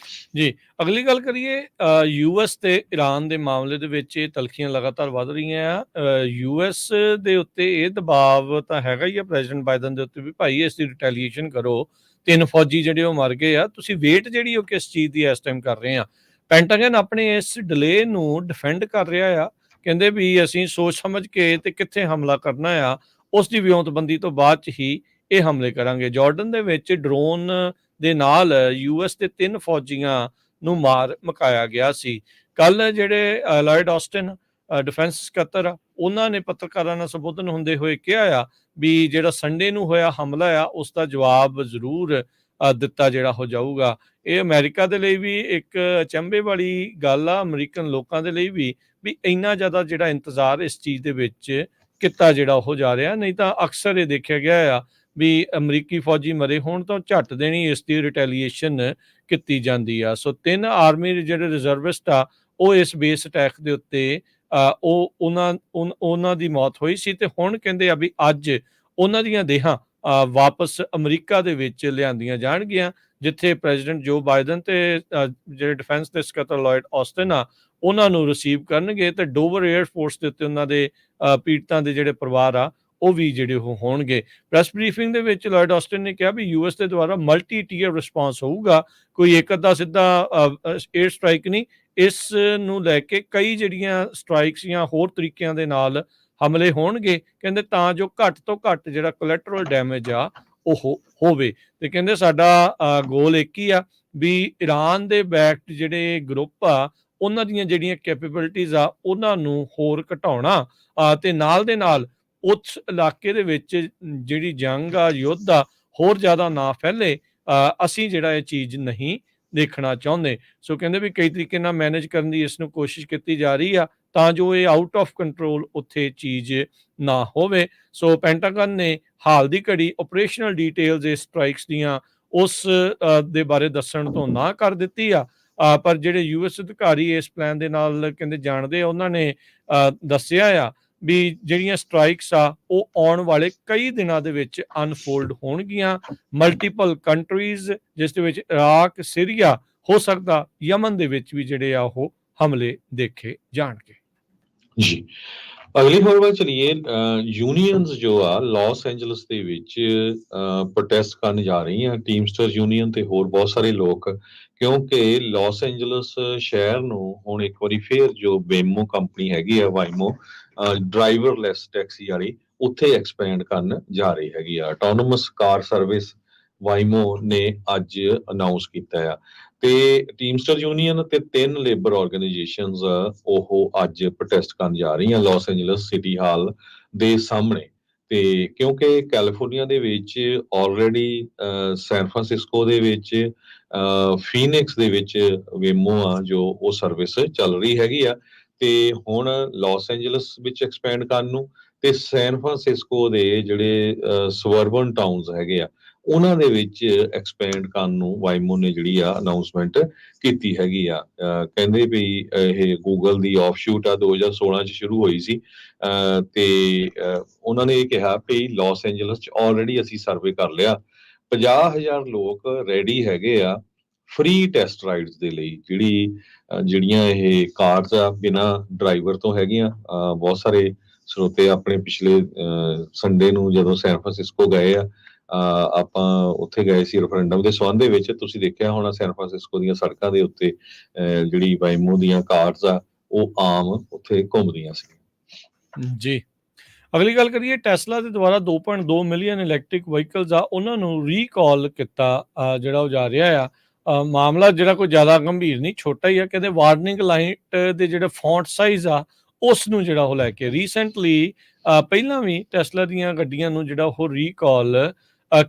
ਜੀ, ਅਗਲੀ ਗੱਲ ਕਰੀਏ ਯੂਐਸ ਤੇ ਈਰਾਨ ਦੇ ਮਾਮਲੇ ਦੇ ਵਿੱਚ ਇਹ ਤਲਖੀਆਂ ਲਗਾਤਾਰ ਵੱਧ ਰਹੀਆਂ ਆ। ਯੂਐਸ ਦੇ ਉੱਤੇ ਇਹ ਦਬਾਅ ਤਾਂ ਹੈਗਾ ਹੀ ਆ ਪ੍ਰੈਜ਼ੀਡੈਂਟ ਬਾਈਡਨ ਦੇ ਉੱਤੇ ਵੀ ਭਾਈ ਇਸ ਦੀ ਰਿਟੈਲੀਏਸ਼ਨ ਕਰੋ। 3 ਫੌਜੀ ਜਿਹੜੇ ਉਹ ਮਰ ਗਏ ਆ। ਤੁਸੀਂ ਵੇਟ ਜਿਹੜੀ ਉਹ ਕਿਸ ਚੀਜ਼ ਦੀ ਇਸ ਟਾਈਮ ਕਰ ਰਹੇ ਆ। ਪੈਂਟਾਗਨ ਆਪਣੇ ਇਸ ਡਿਲੇ ਨੂੰ ਡਿਫੈਂਡ ਕਰ ਰਿਹਾ ਆ। ਕਹਿੰਦੇ ਵੀ ਅਸੀਂ ਸੋਚ ਸਮਝ ਕੇ ਤੇ ਕਿੱਥੇ ਹਮਲਾ ਕਰਨਾ ਆ, ਉਸ ਦੀ ਵਿਉਂਤਬੰਦੀ ਤੋਂ ਬਾਅਦ 'ਚ ਹੀ ਇਹ ਹਮਲੇ ਕਰਾਂਗੇ। ਜਾਰਡਨ ਦੇ ਵਿੱਚ ਡਰੋਨ ਦੇ ਨਾਲ ਯੂਐਸ ਦੇ 3 ਫੌਜੀਆਂ ਨੂੰ ਮਾਰ ਮੁਕਾਇਆ ਗਿਆ ਸੀ। ਕੱਲ ਜਿਹੜੇ ਲਾਇਡ ਆਸਟਨ ਡਿਫੈਂਸ ਸਕੱਤਰ ਆ, ਉਹਨਾਂ ਨੇ ਪੱਤਰਕਾਰਾਂ ਨਾਲ ਸੰਬੋਧਨ ਹੁੰਦੇ ਹੋਏ ਕਿਹਾ ਆ ਵੀ ਜਿਹੜਾ ਸੰਡੇ ਨੂੰ ਹੋਇਆ ਹਮਲਾ ਆ ਉਸ ਦਾ ਜਵਾਬ ਜ਼ਰੂਰ ਦਿੱਤਾ ਜਿਹੜਾ ਹੋ ਜਾਊਗਾ। ਇਹ ਅਮਰੀਕਾ ਦੇ ਲਈ ਵੀ ਇੱਕ ਅਚੰਭੇ ਵਾਲੀ ਗੱਲ ਆ, ਅਮਰੀਕਨ ਲੋਕਾਂ ਦੇ ਲਈ ਵੀ ਇੰਨਾ ਜ਼ਿਆਦਾ ਜਿਹੜਾ ਇੰਤਜ਼ਾਰ ਇਸ ਚੀਜ਼ ਦੇ ਵਿੱਚ ਕੀਤਾ ਜਿਹੜਾ ਉਹ ਜਾ ਰਿਹਾ। ਨਹੀਂ ਤਾਂ ਅਕਸਰ ਇਹ ਦੇਖਿਆ ਗਿਆ ਆ ਵੀ ਅਮਰੀਕੀ ਫੌਜੀ ਮਰੇ ਹੋਣ ਤਾਂ ਝੱਟ ਦੇਣੀ ਇਸ ਦੀ ਰਿਟੈਲੀਏਸ਼ਨ ਕੀਤੀ ਜਾਂਦੀ ਆ। ਸੋ 3 ਆਰਮੀ ਜਿਹੜੇ ਰਿਜ਼ਰਵਿਸਟ ਆ ਉਹ ਇਸ ਬੇਸ ਅਟੈਕ ਦੇ ਉੱਤੇ ਉਹਨਾਂ ਦੀ ਮੌਤ ਹੋਈ ਸੀ ਤੇ ਹੁਣ ਕਹਿੰਦੇ ਆ ਵੀ ਅੱਜ ਉਹਨਾਂ ਦੀਆਂ ਦੇਹਾਂ ਵਾਪਸ ਅਮਰੀਕਾ ਦੇ ਵਿੱਚ ਲਿਆਂਦੀਆਂ ਜਾਣਗੀਆਂ, ਜਿੱਥੇ ਪ੍ਰੈਜ਼ੀਡੈਂਟ ਜੋ ਬਾਈਡਨ ਤੇ ਜਿਹੜੇ ਡਿਫੈਂਸ ਦੇ ਸਕੱਤਰ ਲਾਇਡ ਆਸਟਨ ਆ ਉਹਨਾਂ ਨੂੰ ਰਿਸੀਵ ਕਰਨਗੇ ਤੇ ਡੋਵਰ 에ਅਰਫੋਰਸ ਦੇ ਉੱਤੇ ਉਹਨਾਂ ਦੇ ਪੀੜਤਾਂ ਦੇ ਜਿਹੜੇ ਪਰਿਵਾਰ ਆ ਉਹ ਵੀ ਜਿਹੜੇ ਉਹ ਹੋਣਗੇ। ਪ੍ਰੈਸ ਬਰੀਫਿੰਗ ਦੇ ਵਿੱਚ ਲਾਇਡ ਆਸਟਨ ਨੇ ਕਿਹਾ ਵੀ ਯੂਐਸ ਦੇ ਦੁਆਰਾ ਮਲਟੀ ਟੀਅਰ ਰਿਸਪਾਂਸ ਹੋਊਗਾ, ਕੋਈ ਇੱਕ ਅੱਧਾ ਸਿੱਧਾ 에ਅਰ ਸਟ੍ਰਾਈਕ ਨਹੀਂ। ਇਸ ਨੂੰ ਲੈ ਕੇ ਕਈ ਜਿਹੜੀਆਂ ਸਟ੍ਰਾਈਕਸ ਜਾਂ ਹੋਰ ਤਰੀਕਿਆਂ ਦੇ ਨਾਲ ਹਮਲੇ ਹੋਣਗੇ, ਕਹਿੰਦੇ ਤਾਂ ਜੋ ਘੱਟ ਤੋਂ ਘੱਟ ਜਿਹੜਾ ਕੋਲੈਟਰਲ ਡੈਮੇਜ ਆ ਉਹ ਹੋਵੇ। ਤੇ ਕਹਿੰਦੇ ਸਾਡਾ ਗੋਲ ਇੱਕ ਹੀ ਆ ਵੀ ਈਰਾਨ ਦੇ ਬੈਕਡ ਜਿਹੜੇ ਗਰੁੱਪ ਆ ਉਹਨਾਂ ਦੀਆਂ ਜਿਹੜੀਆਂ ਕੈਪੇਬਿਲਿਟੀਜ਼ ਆ ਉਹਨਾਂ ਨੂੰ ਹੋਰ ਘਟਾਉਣਾ ਤੇ ਨਾਲ ਦੇ ਨਾਲ ਉਸ ਇਲਾਕੇ ਦੇ ਵਿੱਚ ਜਿਹੜੀ ਜੰਗ ਆ, ਯੁੱਧ ਆ, ਹੋਰ ਜ਼ਿਆਦਾ ਨਾ ਫੈਲੇ। ਅਸੀਂ ਜਿਹੜਾ ਇਹ ਚੀਜ਼ ਨਹੀਂ ਦੇਖਣਾ ਚਾਹੁੰਦੇ। ਸੋ ਕਹਿੰਦੇ ਵੀ ਕਈ ਤਰੀਕੇ ਨਾਲ ਮੈਨੇਜ ਕਰਨ ਦੀ ਇਸ ਨੂੰ ਕੋਸ਼ਿਸ਼ ਕੀਤੀ ਜਾ ਰਹੀ ਆ ਤਾਂ ਜੋ ਇਹ ਆਊਟ ਆਫ ਕੰਟਰੋਲ ਉੱਥੇ ਚੀਜ਼ ਨਾ ਹੋਵੇ। ਸੋ ਪੈਂਟਾਗਨ ਨੇ ਹਾਲ ਦੀ ਘੜੀ ਆਪਰੇਸ਼ਨਲ ਡਿਟੇਲਸ ਇਸ ਸਟ੍ਰਾਈਕਸ ਦੀਆਂ ਉਸ ਦੇ ਬਾਰੇ ਦੱਸਣ ਤੋਂ ਨਾ ਕਰ ਦਿੱਤੀ ਆ। ਪਰ ਜਿਹੜੇ ਯੂਐਸ ਅਧਿਕਾਰੀ ਇਸ ਪਲਾਨ ਦੇ ਨਾਲ ਕਹਿੰਦੇ ਜਾਣਦੇ ਆ, ਉਹਨਾਂ ਨੇ ਦੱਸਿਆ ਆ ਵੀ ਜਿਹੜੀਆਂ ਸਟ੍ਰਾਈਕਸ ਆ ਉਹ ਆਉਣ ਵਾਲੇ ਕਈ ਦਿਨਾਂ ਦੇ ਵਿੱਚ ਅਨਫੋਲਡ ਹੋਣਗੀਆਂ। ਮਲਟੀਪਲ ਕੰਟਰੀਜ਼ ਜਿਸ ਦੇ ਵਿੱਚ ਇਰਾਕ, ਸੀਰੀਆ, ਹੋ ਸਕਦਾ ਯਮਨ ਦੇ ਵਿੱਚ ਵੀ ਜਿਹੜੇ ਆ ਉਹ ਹਮਲੇ ਦੇਖੇ ਜਾਣਗੇ। ਜੀ, ਅਗਲੀ ਖਬਰ ਵੱਲ ਚਲੀਏ। ਯੂਨੀਅਨਸ ਜੋ ਆ ਲਾਸ ਐਂਜਲਸ ਦੇ ਵਿੱਚ ਪ੍ਰੋਟੈਸਟ ਕਰਨ ਜਾ ਰਹੀਆਂ, ਟੀਮਸਟਰ ਯੂਨੀਅਨ ਤੇ ਹੋਰ ਬਹੁਤ ਸਾਰੇ ਲੋਕ, ਕਿਉਂਕਿ ਲਾਸ ਐਂਜਲਸ ਸ਼ਹਿਰ ਨੂੰ ਹੁਣ ਇੱਕ ਵਾਰੀ ਫੇਰ ਜੋ ਵੇਮੋ ਕੰਪਨੀ ਹੈਗੀ ਆ, ਵਾਈਮੋ ਡਰਾਈਵਰਲੈਸ ਟੈਕਸੀ ਵਾਲੀ, ਉੱਥੇ ਐਕਸਪੈਂਡ ਕਰਨ ਜਾ ਰਹੀ ਹੈਗੀ ਆ। ਆਟੋਨੋਮਸ ਕਾਰ ਸਰਵਿਸ ਵਾਈਮੋ ਨੇ ਅੱਜ ਅਨਾਉਂਸ ਕੀਤਾ ਆ ਤੇ ਟੀਮਸਟਰ ਯੂਨੀਅਨ ਤੇ 3 ਲੇਬਰ ਆਰਗੇਨਾਈਜੇਸ਼ਨਸ ਉਹ ਅੱਜ ਪ੍ਰੋਟੈਸਟ ਕਰਨ ਜਾ ਰਹੀਆਂ ਲਾਸ ਐਂਜਲਸ ਸਿਟੀ ਹਾਲ ਦੇ ਸਾਹਮਣੇ। ਤੇ ਕਿਉਂਕਿ ਕੈਲੀਫੋਰਨੀਆ ਦੇ ਵਿੱਚ ਆਲਰੇਡੀ ਸੈਨ ਫਰਾਂਸਿਸਕੋ ਦੇ ਵਿੱਚ ਫੀਨਿਕਸ ਦੇ ਵਿੱਚ ਵੇਮੋ ਆ ਜੋ ਉਹ ਸਰਵਿਸ ਚੱਲ ਰਹੀ ਹੈਗੀ ਆ ਤੇ ਹੁਣ ਲਾਸ ਐਂਜਲਸ ਵਿੱਚ ਐਕਸਪੈਂਡ ਕਰਨ ਨੂੰ ਤੇ ਸੈਨ ਫਰਾਂਸਿਸਕੋ ਦੇ ਜਿਹੜੇ ਸਵਰਬਨ ਟਾਊਨਸ ਹੈਗੇ ਆ ਉਹਨਾਂ ਦੇ ਵਿੱਚ ਐਕਸਪੈਂਡ ਕਰਨ ਨੂੰ ਵਾਈਮੋ ਨੇ ਜਿਹੜੀ ਆ ਅਨਾਉਂਸਮੈਂਟ ਕੀਤੀ ਹੈਗੀ ਆ। ਕਹਿੰਦੇ ਵੀ ਇਹ ਗੂਗਲ ਦੀ ਆਫਸ਼ੂਟ ਆ, 2016 ਚ ਸ਼ੁਰੂ ਹੋਈ ਸੀ ਤੇ ਉਹਨਾਂ ਨੇ ਇਹ ਕਿਹਾ ਵੀ ਲਾਸ ਐਂਜਲਸ ਚ ਆਲਰੇਡੀ ਅਸੀਂ ਸਰਵੇ ਕਰ ਲਿਆ, 50,000 ਲੋਕ ਰੈਡੀ ਹੈਗੇ ਆ ਫ੍ਰੀ ਟੈਸਟ ਰਾਈਡਸ ਦੇ ਲਈ। ਜਿਹੜੀਆਂ ਇਹ ਕਾਰਸ ਆ ਬਿਨਾਂ ਡਰਾਈਵਰ ਤੋਂ ਹੈਗੀਆਂ। ਬਹੁਤ ਸਾਰੇ ਸਰੋਤੇ ਆਪਣੇ ਪਿਛਲੇ ਸੰਡੇ ਨੂੰ ਜਦੋਂ ਸੈਨ ਫਰਾਂਸਿਸਕੋ ਗਏ ਆ, ਆਪਾਂ ਉੱਥੇ ਗਏ ਸੀ ਰੈਫਰੈਂਡਮ ਦੇ ਸੰਬੰਧ ਦੇ ਵਿੱਚ, ਤੁਸੀਂ ਦੇਖਿਆ ਹੋਣਾ ਸੈਨ ਫਰਾਂਸਿਸਕੋ ਦੀਆਂ ਸੜਕਾਂ ਦੇ ਉੱਤੇ ਜਿਹੜੀ ਵਾਈਮੋ ਦੀਆਂ ਕਾਰਸ ਆ ਉਹ ਆਮ ਉੱਥੇ ਘੁੰਮਦੀਆਂ ਸੀ। ਜੀ, ਅਗਲੀ ਗੱਲ ਕਰੀਏ। ਟੈਸਲਾ ਦੇ ਦੁਆਰਾ 2.2 ਮਿਲੀਅਨ ਇਲੈਕਟ੍ਰਿਕ ਵਹੀਕਲਸ ਆ ਉਹਨਾਂ ਨੂੰ ਰੀਕਾਲ ਕੀਤਾ ਜਿਹੜਾ ਉਹ ਜਾ ਰਿਹਾ ਆ। ਮਾਮਲਾ ਜਿਹੜਾ ਕੋਈ ਜ਼ਿਆਦਾ ਗੰਭੀਰ ਨਹੀਂ, ਛੋਟਾ ਹੀ ਆ। ਕਹਿੰਦੇ ਵਾਰਨਿੰਗ ਲਾਈਟ ਦੇ ਜਿਹੜੇ ਫੌਂਟ ਸਾਈਜ਼ ਆ ਉਸ ਨੂੰ ਜਿਹੜਾ ਉਹ ਲੈ ਕੇ ਰੀਸੈਂਟਲੀ ਪਹਿਲਾਂ ਵੀ ਟੈਸਲਾ ਦੀਆਂ ਗੱਡੀਆਂ ਨੂੰ ਜਿਹੜਾ ਉਹ ਰੀਕਾਲ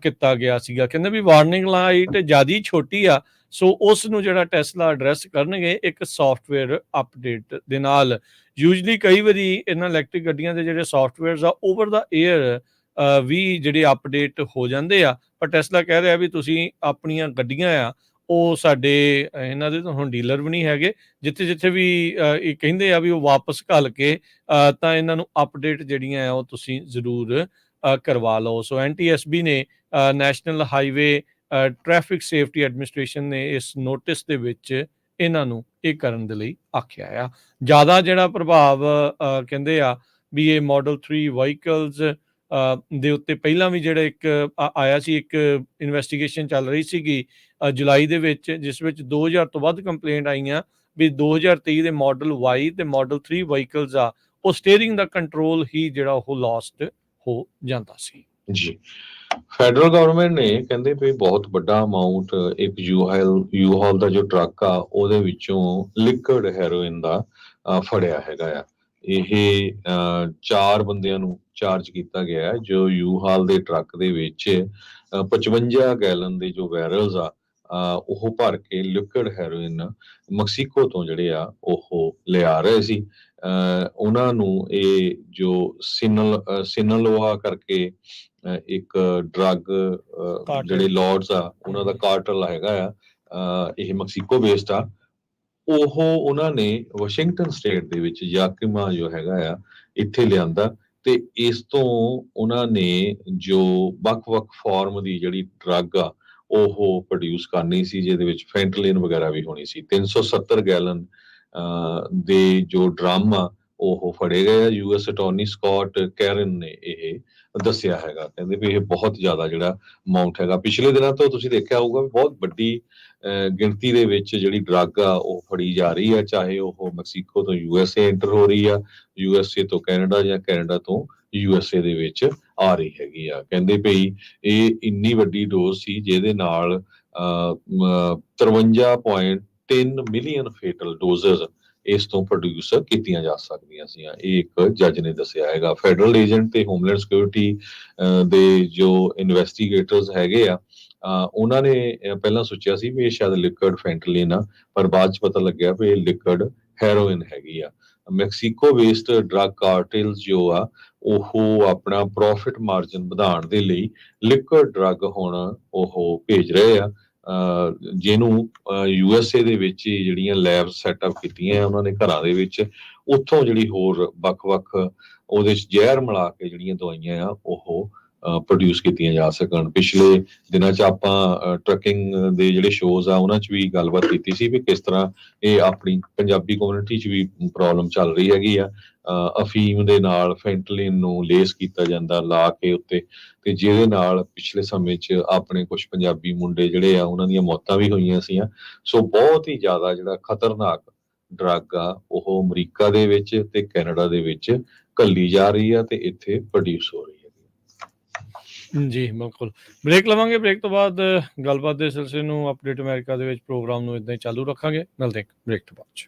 ਕੀਤਾ ਗਿਆ ਸੀਗਾ। ਕਹਿੰਦੇ ਵੀ ਵਾਰਨਿੰਗ ਲਾਈਟ ਜ਼ਿਆਦਾ ਛੋਟੀ ਆ, ਸੋ ਉਸ ਨੂੰ ਜਿਹੜਾ ਟੈਸਲਾ ਐਡਰੈਸ ਕਰਨਗੇ ਇੱਕ ਸੌਫਟਵੇਅਰ ਅਪਡੇਟ ਦੇ ਨਾਲ। ਯੂਜਲੀ ਕਈ ਵਾਰੀ ਇਹਨਾਂ ਇਲੈਕਟ੍ਰਿਕ ਗੱਡੀਆਂ ਦੇ ਜਿਹੜੇ ਸੌਫਟਵੇਅਰਸ ਆ ਓਵਰ ਦਾ ਏਅਰ ਵੀ ਜਿਹੜੇ ਅਪਡੇਟ ਹੋ ਜਾਂਦੇ ਆ, ਪਰ ਟੈਸਲਾ ਕਹਿ ਰਿਹਾ ਵੀ ਤੁਸੀਂ ਆਪਣੀਆਂ ਗੱਡੀਆਂ ਆ ਉਹ ਸਾਡੇ ਇਹਨਾਂ ਦੇ ਤਾਂ ਹੁਣ ਡੀਲਰ ਵੀ ਨਹੀਂ ਹੈਗੇ, ਜਿੱਥੇ ਜਿੱਥੇ ਵੀ ਇਹ ਕਹਿੰਦੇ ਆ ਵੀ ਉਹ ਵਾਪਸ ਘੱਲ ਕੇ ਤਾਂ ਇਹਨਾਂ ਨੂੰ ਅਪਡੇਟ ਜਿਹੜੀਆਂ ਆ ਉਹ ਤੁਸੀਂ ਜ਼ਰੂਰ ਕਰਵਾ ਲਓ। ਸੋ NTSB ਨੇ national highway traffic safety administration ਨੇ ਇਸ ਨੋਟਿਸ ਦੇ ਵਿੱਚ ਇਹਨਾਂ ਨੂੰ ਇਹ ਕਰਨ ਦੇ ਲਈ ਆਖਿਆ ਆ। ਜ਼ਿਆਦਾ ਜਿਹੜਾ ਪ੍ਰਭਾਵ ਕਹਿੰਦੇ ਆ ਵੀ ਇਹ ਮਾਡਲ 3 ਵਹੀਕਲਸ ਦੇ ਉੱਤੇ ਪਹਿਲਾਂ ਵੀ ਜਿਹੜਾ ਇੱਕ ਆਇਆ ਸੀ, ਇੱਕ ਇਨਵੈਸਟੀਗੇਸ਼ਨ ਚੱਲ ਰਹੀ ਸੀਗੀ ਜੁਲਾਈ ਦੇ ਵਿੱਚ, ਜਿਸ ਵਿੱਚ 2000 ਤੋਂ ਵੱਧ ਕੰਪਲੇਂਟ ਆਈਆਂ ਵੀ 2023 ਦੇ ਮਾਡਲ ਵਾਈ ਤੇ ਮਾਡਲ 3 ਵਹੀਕਲਸ ਆ, ਉਹ ਸਟੀਅਰਿੰਗ ਦਾ ਕੰਟਰੋਲ ਹੀ ਜਿਹੜਾ ਉਹ ਲੋਸਟ ਹੋ ਜਾਂਦਾ ਸੀ। ਜੀ, ਫੈਡਰਲ ਗਵਰਨਮੈਂਟ ਨੇ ਕਹਿੰਦੇ ਵੀ ਬਹੁਤ ਵੱਡਾ ਅਮਾਉਂਟ ਇੱਕ ਯੂ-ਹਾਲ ਦਾ ਜੋ ਟਰੱਕ ਆ ਉਹਦੇ ਵਿੱਚੋਂ ਲਿਕਵਿਡ ਹੈਰੋਇਨ ਦਾ ਫੜਿਆ ਹੈਗਾ ਆ। ਇਹ 4 ਬੰਦਿਆਂ ਨੂੰ ਚਾਰਜ ਕੀਤਾ ਗਿਆ ਹੈ ਜੋ ਯੂ-ਹਾਲ ਦੇ ਟਰੱਕ ਦੇ ਵਿੱਚ 55 ਗੈਲਨ ਦੇ ਜੋ ਬੈਰਲਸ ਆ ਉਹ ਭਰ ਕੇ ਲਿਕਵਿਡ ਹੈਰੋਇਨ ਮੈਕਸੀਕੋ ਤੋਂ ਜਿਹੜੇ ਆ ਉਹ ਲਿਆ ਰਹੇ ਸੀ। ਉਹਨਾਂ ਨੂੰ ਇਹ ਜੋ ਸਿਨਲੋਆ ਕਰਕੇ ਇੱਕ ਡਰੱਗ ਜਿਹੜੇ ਲੌਰਡਸ ਆ ਉਹਨਾਂ ਦਾ ਕਾਰਟਲ ਹੈਗਾ ਆ, ਇਹ ਮੈਕਸੀਕੋ ਬੇਸਡ ਆ। ਉਹਨਾਂ ਨੇ ਵਾਸ਼ਿੰਗਟਨ ਸਟੇਟ ਦੇ ਵਿੱਚ ਯਾਕਿਮਾ ਜੋ ਹੈਗਾ ਆ ਇੱਥੇ ਲਿਆਂਦਾ ਤੇ ਇਸ ਤੋਂ ਉਹਨਾਂ ਨੇ ਜੋ ਵੱਖ-ਵੱਖ ਫਾਰਮ ਦੀ ਜਿਹੜੀ ਡਰੱਗ ਆ ਉਹ ਪ੍ਰੋਡਿਊਸ ਕਰਨੀ ਸੀ, ਜਿਹਦੇ ਵਿੱਚ ਫੈਂਟਲਿਨ ਵਗੈਰਾ ਵੀ ਹੋਣੀ ਸੀ। 370 ਗੈਲਨ ਦੇ ਜੋ ਡਰਮ ਆ ਉਹ ਫੜੇ ਗਏ ਆ। ਯੂਐਸ ਅਟਾਰਨੀ ਸਕਾਟ ਕੈਰਨ ਨੇ ਇਹ ਦੱਸਿਆ ਹੈਗਾ। ਕਹਿੰਦੇ ਵੀ ਇਹ ਬਹੁਤ ਜ਼ਿਆਦਾ ਜਿਹੜਾ ਅਮਾਉਂਟ ਹੈਗਾ। ਪਿਛਲੇ ਦਿਨਾਂ ਤੋਂ ਤੁਸੀਂ ਦੇਖਿਆ ਹੋਊਗਾ ਬਹੁਤ ਵੱਡੀ ਗਿਣਤੀ ਦੇ ਵਿੱਚ ਜਿਹੜੀ ਡਰੱਗ ਆ ਉਹ ਫੜੀ ਜਾ ਰਹੀ ਆ, ਚਾਹੇ ਉਹ ਮੈਕਸੀਕੋ ਤੋਂ ਯੂਐਸਏ ਐਂਟਰ ਹੋ ਰਹੀ ਆ, ਯੂਐਸਏ ਤੋਂ ਕੈਨੇਡਾ ਜਾਂ ਕੈਨੇਡਾ ਤੋਂ ਯੂਐਸਏ ਦੇ ਵਿੱਚ ਆ ਰਹੀ ਹੈਗੀ ਆ। ਕਹਿੰਦੇ ਭਈ ਇਹ ਇੰਨੀ ਵੱਡੀ ਡੋਜ਼ ਸੀ ਜਿਹਦੇ ਨਾਲ 53.3 ਮਿਲੀਅਨ ਫੇਟਲ ਡੋਜ਼ਸ ਇਸ ਤੋਂ ਪ੍ਰੋਡਿਊਸ ਕੀਤੀਆਂ ਜਾ ਸਕਦੀਆਂ ਸੀ। ਇਹ ਇੱਕ ਜੱਜ ਨੇ ਦੱਸਿਆ ਹੈਗਾ। ਫੈਡਰਲ ਏਜੰਟ ਤੇ ਹੋਮਲੈਂਡ ਸਿਕਿਉਰਿਟੀ ਦੇ ਜੋ ਇਨਵੈਸਟੀਗੇਟਰਸ ਹੈਗੇ ਆ ਉਹਨਾਂ ਨੇ ਪਹਿਲਾਂ ਸੋਚਿਆ ਸੀ ਵੀ ਇਹ ਸ਼ਾਇਦ ਲਿਕਵਿਡ ਫੈਂਟਲਿਨ ਆ, ਪਰ ਬਾਅਦ ਚ ਪਤਾ ਲੱਗਿਆ ਵੀ ਇਹ ਲਿਕਵਿਡ ਹੈਰੋਇਨ ਹੈਗੀ ਆ। ਮੈਕਸੀਕੋ ਬੇਸਡ ਡਰੱਗ ਕਾਰਟੇਲਸ ਜੋ ਆ ਉਹ ਆਪਣਾ ਪ੍ਰੋਫਿਟ ਮਾਰਜਨ ਵਧਾਉਣ ਦੇ ਲਈ ਲਿਕਵਿਡ ਡਰੱਗ ਹੁਣ ਉਹ ਭੇਜ ਰਹੇ ਆ, ਜਿਹਨੂੰ ਯੂਐਸਏ ਦੇ ਵਿੱਚ ਜਿਹੜੀਆਂ ਲੈਬ ਸੈਟਅਪ ਕੀਤੀਆਂ ਉਹਨਾਂ ਨੇ ਘਰਾਂ ਦੇ ਵਿੱਚ, ਉੱਥੋਂ ਜਿਹੜੀ ਹੋਰ ਵੱਖ-ਵੱਖ ਉਹਦੇ ਚ ਜ਼ਹਿਰ ਮਿਲਾ ਕੇ ਜਿਹੜੀਆਂ ਦਵਾਈਆਂ ਆ ਉਹ ਪ੍ਰੋਡਿਊਸ ਕੀਤੀਆਂ ਜਾ ਸਕਣ। ਪਿਛਲੇ ਦਿਨਾਂ ਚ ਆਪਾਂ ਟਰੱਕਿੰਗ ਦੇ ਜਿਹੜੇ ਸ਼ੋਜ਼ ਆ ਉਹਨਾਂ ਚ ਵੀ ਗੱਲਬਾਤ ਕੀਤੀ ਸੀ ਵੀ ਕਿਸ ਤਰ੍ਹਾਂ ਇਹ ਆਪਣੀ ਪੰਜਾਬੀ ਕਮਿਊਨਿਟੀ ਚ ਵੀ ਪ੍ਰੋਬਲਮ ਚੱਲ ਰਹੀ ਹੈਗੀ ਆ। ਅਫੀਮ ਦੇ ਨਾਲ ਫੈਂਟਲਿਨ ਨੂੰ ਲੇਸ ਕੀਤਾ ਜਾਂਦਾ ਲਾ ਕੇ ਉੱਤੇ, ਤੇ ਜਿਹਦੇ ਨਾਲ ਪਿਛਲੇ ਸਮੇਂ 'ਚ ਆਪਣੇ ਕੁਝ ਪੰਜਾਬੀ ਮੁੰਡੇ ਜਿਹੜੇ ਆ ਉਹਨਾਂ ਦੀਆਂ ਮੌਤਾਂ ਵੀ ਹੋਈਆਂ ਸੀਆਂ। ਸੋ ਬਹੁਤ ਹੀ ਜ਼ਿਆਦਾ ਜਿਹੜਾ ਖਤਰਨਾਕ ਡਰੱਗ ਆ ਉਹ ਅਮਰੀਕਾ ਦੇ ਵਿੱਚ ਤੇ ਕੈਨੇਡਾ ਦੇ ਵਿੱਚ ਘੱਲੀ ਜਾ ਰਹੀ ਆ ਤੇ ਇੱਥੇ ਪ੍ਰੋਡਿਊਸ ਹੋ ਰਹੀ ਹੈ। ਜੀ ਬਿਲਕੁਲ। ਬ੍ਰੇਕ ਲਵਾਂਗੇ, ਬ੍ਰੇਕ ਤੋਂ ਬਾਅਦ ਗੱਲਬਾਤ ਦੇ ਸਿਲਸਿਲੇ ਨੂੰ ਅਪਡੇਟ ਅਮਰੀਕਾ ਦੇ ਵਿੱਚ ਪ੍ਰੋਗਰਾਮ ਨੂੰ ਇਦਾਂ ਹੀ ਚਾਲੂ ਰੱਖਾਂਗੇ। ਮਿਲਦੇ ਬ੍ਰੇਕ ਤੋਂ ਬਾਅਦ 'ਚ।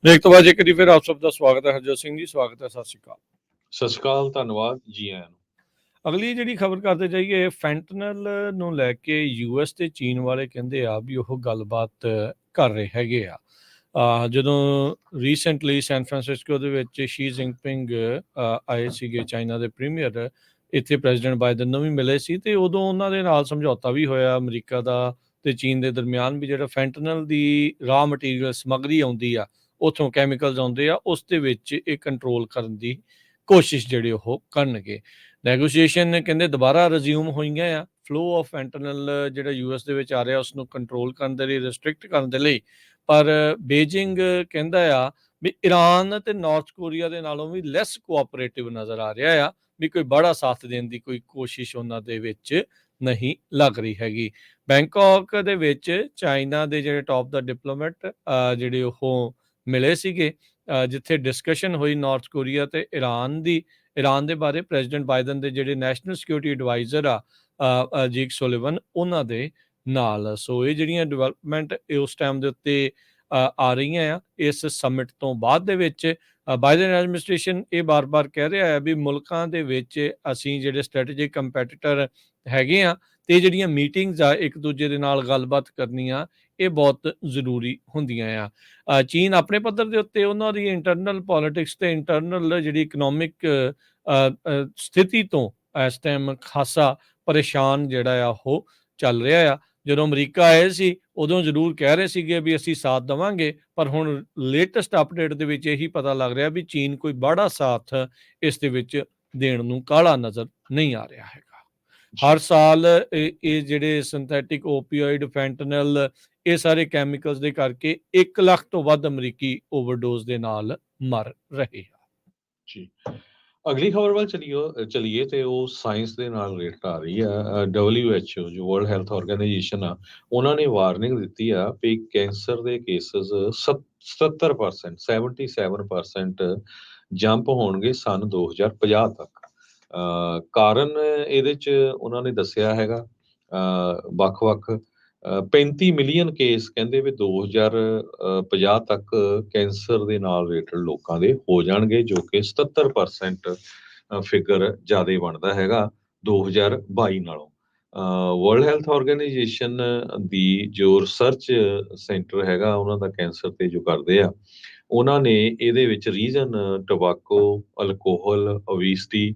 ਬ੍ਰੇਕ ਤੋਂ ਬਾਅਦ ਇੱਕ ਵਾਰੀ ਫਿਰ ਆਪ ਸਭ ਦਾ ਸਵਾਗਤ ਹੈ। ਹਰਜੋਤ ਸਿੰਘ ਜੀ ਸਵਾਗਤ ਹੈ, ਸਤਿ ਸ਼੍ਰੀ ਅਕਾਲ। ਸਤਿ ਸ਼੍ਰੀ ਅਕਾਲ, ਧੰਨਵਾਦ ਜੀ ਆਇਆਂ ਨੂੰ। ਅਗਲੀ ਜਿਹੜੀ ਖਬਰ ਕਰਦੇ ਜਾਈਏ, ਫੈਂਟਨਲ ਨੂੰ ਲੈ ਕੇ ਯੂਐਸ ਤੇ ਚੀਨ ਵਾਲੇ ਕਹਿੰਦੇ ਆ ਵੀ ਉਹ ਗੱਲਬਾਤ ਕਰ ਰਹੇ ਹੈਗੇ ਆ। ਜਦੋਂ ਰੀਸੈਂਟਲੀ ਸੈਨ ਫਰਾਂਸਿਸਕੋ ਦੇ ਵਿੱਚ ਸ਼ੀ ਜਿੰਪਿੰਗ ਆਏ ਸੀਗੇ, ਚਾਈਨਾ ਦੇ ਪ੍ਰੀਮੀਅਰ, ਇੱਥੇ ਪ੍ਰੈਜ਼ੀਡੈਂਟ ਬਾਈਡਨ ਨੂੰ ਵੀ ਮਿਲੇ ਸੀ, ਤੇ ਉਦੋਂ ਉਹਨਾਂ ਦੇ ਨਾਲ ਸਮਝੌਤਾ ਵੀ ਹੋਇਆ ਅਮਰੀਕਾ ਦਾ ਤੇ ਚੀਨ ਦੇ ਦਰਮਿਆਨ ਵੀ ਜਿਹੜਾ ਫੈਂਟਨਲ ਦੀ ਰਾਅ ਮਟੀਰੀਅਲ ਸਮੱਗਰੀ ਆਉਂਦੀ ਆ, ਉੱਥੋਂ ਕੈਮੀਕਲਸ ਆਉਂਦੇ ਆ, ਉਸ ਦੇ ਵਿੱਚ ਇਹ ਕੰਟਰੋਲ ਕਰਨ ਦੀ ਕੋਸ਼ਿਸ਼ ਜਿਹੜੇ ਉਹ ਕਰਨਗੇ। ਨੈਗੋਸ਼ੀਏਸ਼ਨ ਕਹਿੰਦੇ ਦੁਬਾਰਾ ਰਿਜ਼ਿਊਮ ਹੋਈਆਂ ਆ। ਫਲੋ ਆਫ ਫੈਂਟਨਲ ਜਿਹੜਾ ਯੂਐਸ ਦੇ ਵਿੱਚ ਆ ਰਿਹਾ ਉਸ ਨੂੰ ਕੰਟਰੋਲ ਕਰਨ ਦੇ ਲਈ, ਰਿਸਟ੍ਰਿਕਟ ਕਰਨ ਦੇ ਲਈ, ਪਰ ਬੀਜਿੰਗ ਕਹਿੰਦਾ ਆ ਵੀ ਈਰਾਨ ਤੇ ਨਾਰਥ ਕੋਰੀਆ ਦੇ ਨਾਲੋਂ ਵੀ ਲੈਸ ਕੋਆਪਰੇਟਿਵ ਨਜ਼ਰ ਆ ਰਿਹਾ ਆ, ਵੀ ਕੋਈ ਬੜਾ ਸਾਥ ਦੇਣ ਦੀ ਕੋਈ ਕੋਸ਼ਿਸ਼ ਉਹਨਾਂ ਦੇ ਵਿੱਚ ਨਹੀਂ ਲੱਗ ਰਹੀ ਹੈਗੀ। ਬੈਂਕਾਕ ਦੇ ਵਿੱਚ ਚਾਈਨਾ ਦੇ ਜਿਹੜੇ ਟੌਪ ਦਾ ਡਿਪਲੋਮੈਟ ਜਿਹੜੇ ਉਹ ਮਿਲੇ ਸੀਗੇ, ਜਿੱਥੇ ਡਿਸਕਸ਼ਨ ਹੋਈ ਨਾਰਥ ਕੋਰੀਆ ਤੇ ਈਰਾਨ ਦੀ। ਈਰਾਨ ਦੇ ਬਾਰੇ ਪ੍ਰੈਜ਼ੀਡੈਂਟ ਬਾਈਡਨ ਦੇ ਜਿਹੜੇ ਨੈਸ਼ਨਲ ਸਿਕਿਉਰਿਟੀ ਐਡਵਾਈਜ਼ਰ ਆ ਜੇਕ ਸੁਲਿਵਨ ਉਹਨਾਂ ਦੇ ਨਾਲ। ਸੋ ਇਹ ਜਿਹੜੀਆਂ ਡਿਵੈਲਪਮੈਂਟ ਉਸ ਟਾਈਮ ਦੇ ਉੱਤੇ ਆ ਰਹੀਆਂ ਆ ਇਸ ਸਮਿਟ ਤੋਂ ਬਾਅਦ ਦੇ ਵਿੱਚ। ਬਾਈਡਨ ਐਡਮਿਨਿਸਟ੍ਰੇਸ਼ਨ ਇਹ ਬਾਰ-ਬਾਰ ਕਹਿ ਰਿਹਾ ਹੈ ਵੀ ਮੁਲਕਾਂ ਦੇ ਵਿੱਚ ਅਸੀਂ ਜਿਹੜੇ ਸਟ੍ਰੈਟੇਜਿਕ ਕੰਪੈਟੀਟਰ ਹੈਗੇ ਆ ਤੇ ਜਿਹੜੀਆਂ ਮੀਟਿੰਗਸ ਆ ਇੱਕ ਦੂਜੇ ਦੇ ਨਾਲ ਗੱਲਬਾਤ ਕਰਨੀਆਂ ਇਹ ਬਹੁਤ ਜ਼ਰੂਰੀ ਹੁੰਦੀਆਂ ਆ। ਚੀਨ ਆਪਣੇ ਪੱਧਰ ਦੇ ਉੱਤੇ ਉਹਨਾਂ ਦੀ ਇੰਟਰਨਲ ਪੋਲਿਟਿਕਸ ਤੇ ਇੰਟਰਨਲ ਜਿਹੜੀ ਇਕਨੋਮਿਕ ਸਥਿਤੀ ਤੋਂ ਇਸ ਟਾਈਮ ਖਾਸਾ ਪਰੇਸ਼ਾਨ ਜਿਹੜਾ ਆ ਉਹ ਚੱਲ ਰਿਹਾ ਆ। ਜਦੋਂ ਅਮਰੀਕਾ ਆਏ ਸੀ ਉਦੋਂ ਜ਼ਰੂਰ ਕਹਿ ਰਹੇ ਸੀਗੇ ਵੀ ਅਸੀਂ ਸਾਥ ਦੇਵਾਂਗੇ, ਪਰ ਹੁਣ ਲੇਟੈਸਟ ਅਪਡੇਟ ਦੇ ਵਿੱਚ ਇਹੀ ਪਤਾ ਲੱਗ ਰਿਹਾ ਵੀ ਚੀਨ ਕੋਈ ਬੜਾ ਸਾਥ ਇਸ ਦੇ ਵਿੱਚ ਦੇਣ ਨੂੰ ਕਾਹਲਾ ਨਜ਼ਰ ਨਹੀਂ ਆ ਰਿਹਾ ਹੈਗਾ। ਹਰ ਸਾਲ ਇਹ ਜਿਹੜੇ ਸਿੰਥੈਟਿਕ ਓਪੀਓਇਡ, ਫੈਂਟਨਲ, ਇਹ ਸਾਰੇ ਕੈਮੀਕਲਸ ਦੇ ਕਰਕੇ 1 ਲੱਖ ਤੋਂ ਵੱਧ ਅਮਰੀਕੀ ਓਵਰਡੋਜ਼ ਦੇ ਨਾਲ ਮਰ ਰਹੇ ਆ। ਜੀ, ਅਗਲੀ ਖਬਰ ਵੱਲ ਚਲੀਏ ਤੇ ਉਹ ਸਾਇੰਸ ਦੇ ਨਾਲ ਰਿਲੇਟਡ ਆ ਰਹੀ ਆ। WHO ਜੋ ਵਰਲਡ ਹੈਲਥ ਆਰਗੇਨਾਈਜੇਸ਼ਨ ਆ, ਉਹਨਾਂ ਨੇ ਵਾਰਨਿੰਗ ਦਿੱਤੀ ਆ ਵੀ ਕੈਂਸਰ ਦੇ ਕੇਸਸ 77% 77% ਜੰਪ ਹੋਣਗੇ ਸਨ 2050 ਤੱਕ। ਕਾਰਨ ਇਹਦੇ ਚ ਉਹਨਾਂ ਨੇ ਦੱਸਿਆ ਹੈਗਾ ਵੱਖ-ਵੱਖ 35 ਮਿਲੀਅਨ ਕੇਸ ਕਹਿੰਦੇ ਵੀ 2050 ਤੱਕ ਕੈਂਸਰ ਦੇ ਨਾਲ ਰਿਲੇਟਡ ਲੋਕਾਂ ਦੇ ਹੋ ਜਾਣਗੇ, ਜੋ ਕਿ 77% ਫਿਗਰ ਜ਼ਿਆਦਾ ਬਣਦਾ ਹੈਗਾ 2022 ਨਾਲੋਂ। ਵਰਲਡ ਹੈਲਥ ਆਰਗੇਨਾਈਜੇਸ਼ਨ ਦੀ ਜੋ ਰਿਸਰਚ ਸੈਂਟਰ ਹੈਗਾ ਉਹਨਾਂ ਦਾ ਕੈਂਸਰ ਤੇ ਜੋ ਕਰਦੇ ਆ, ਉਹਨਾਂ ਨੇ ਇਹਦੇ ਵਿੱਚ ਰੀਜ਼ਨ ਟੋਬੈਕੋ, ਅਲਕੋਹਲ, ਓਬੈਸਿਟੀ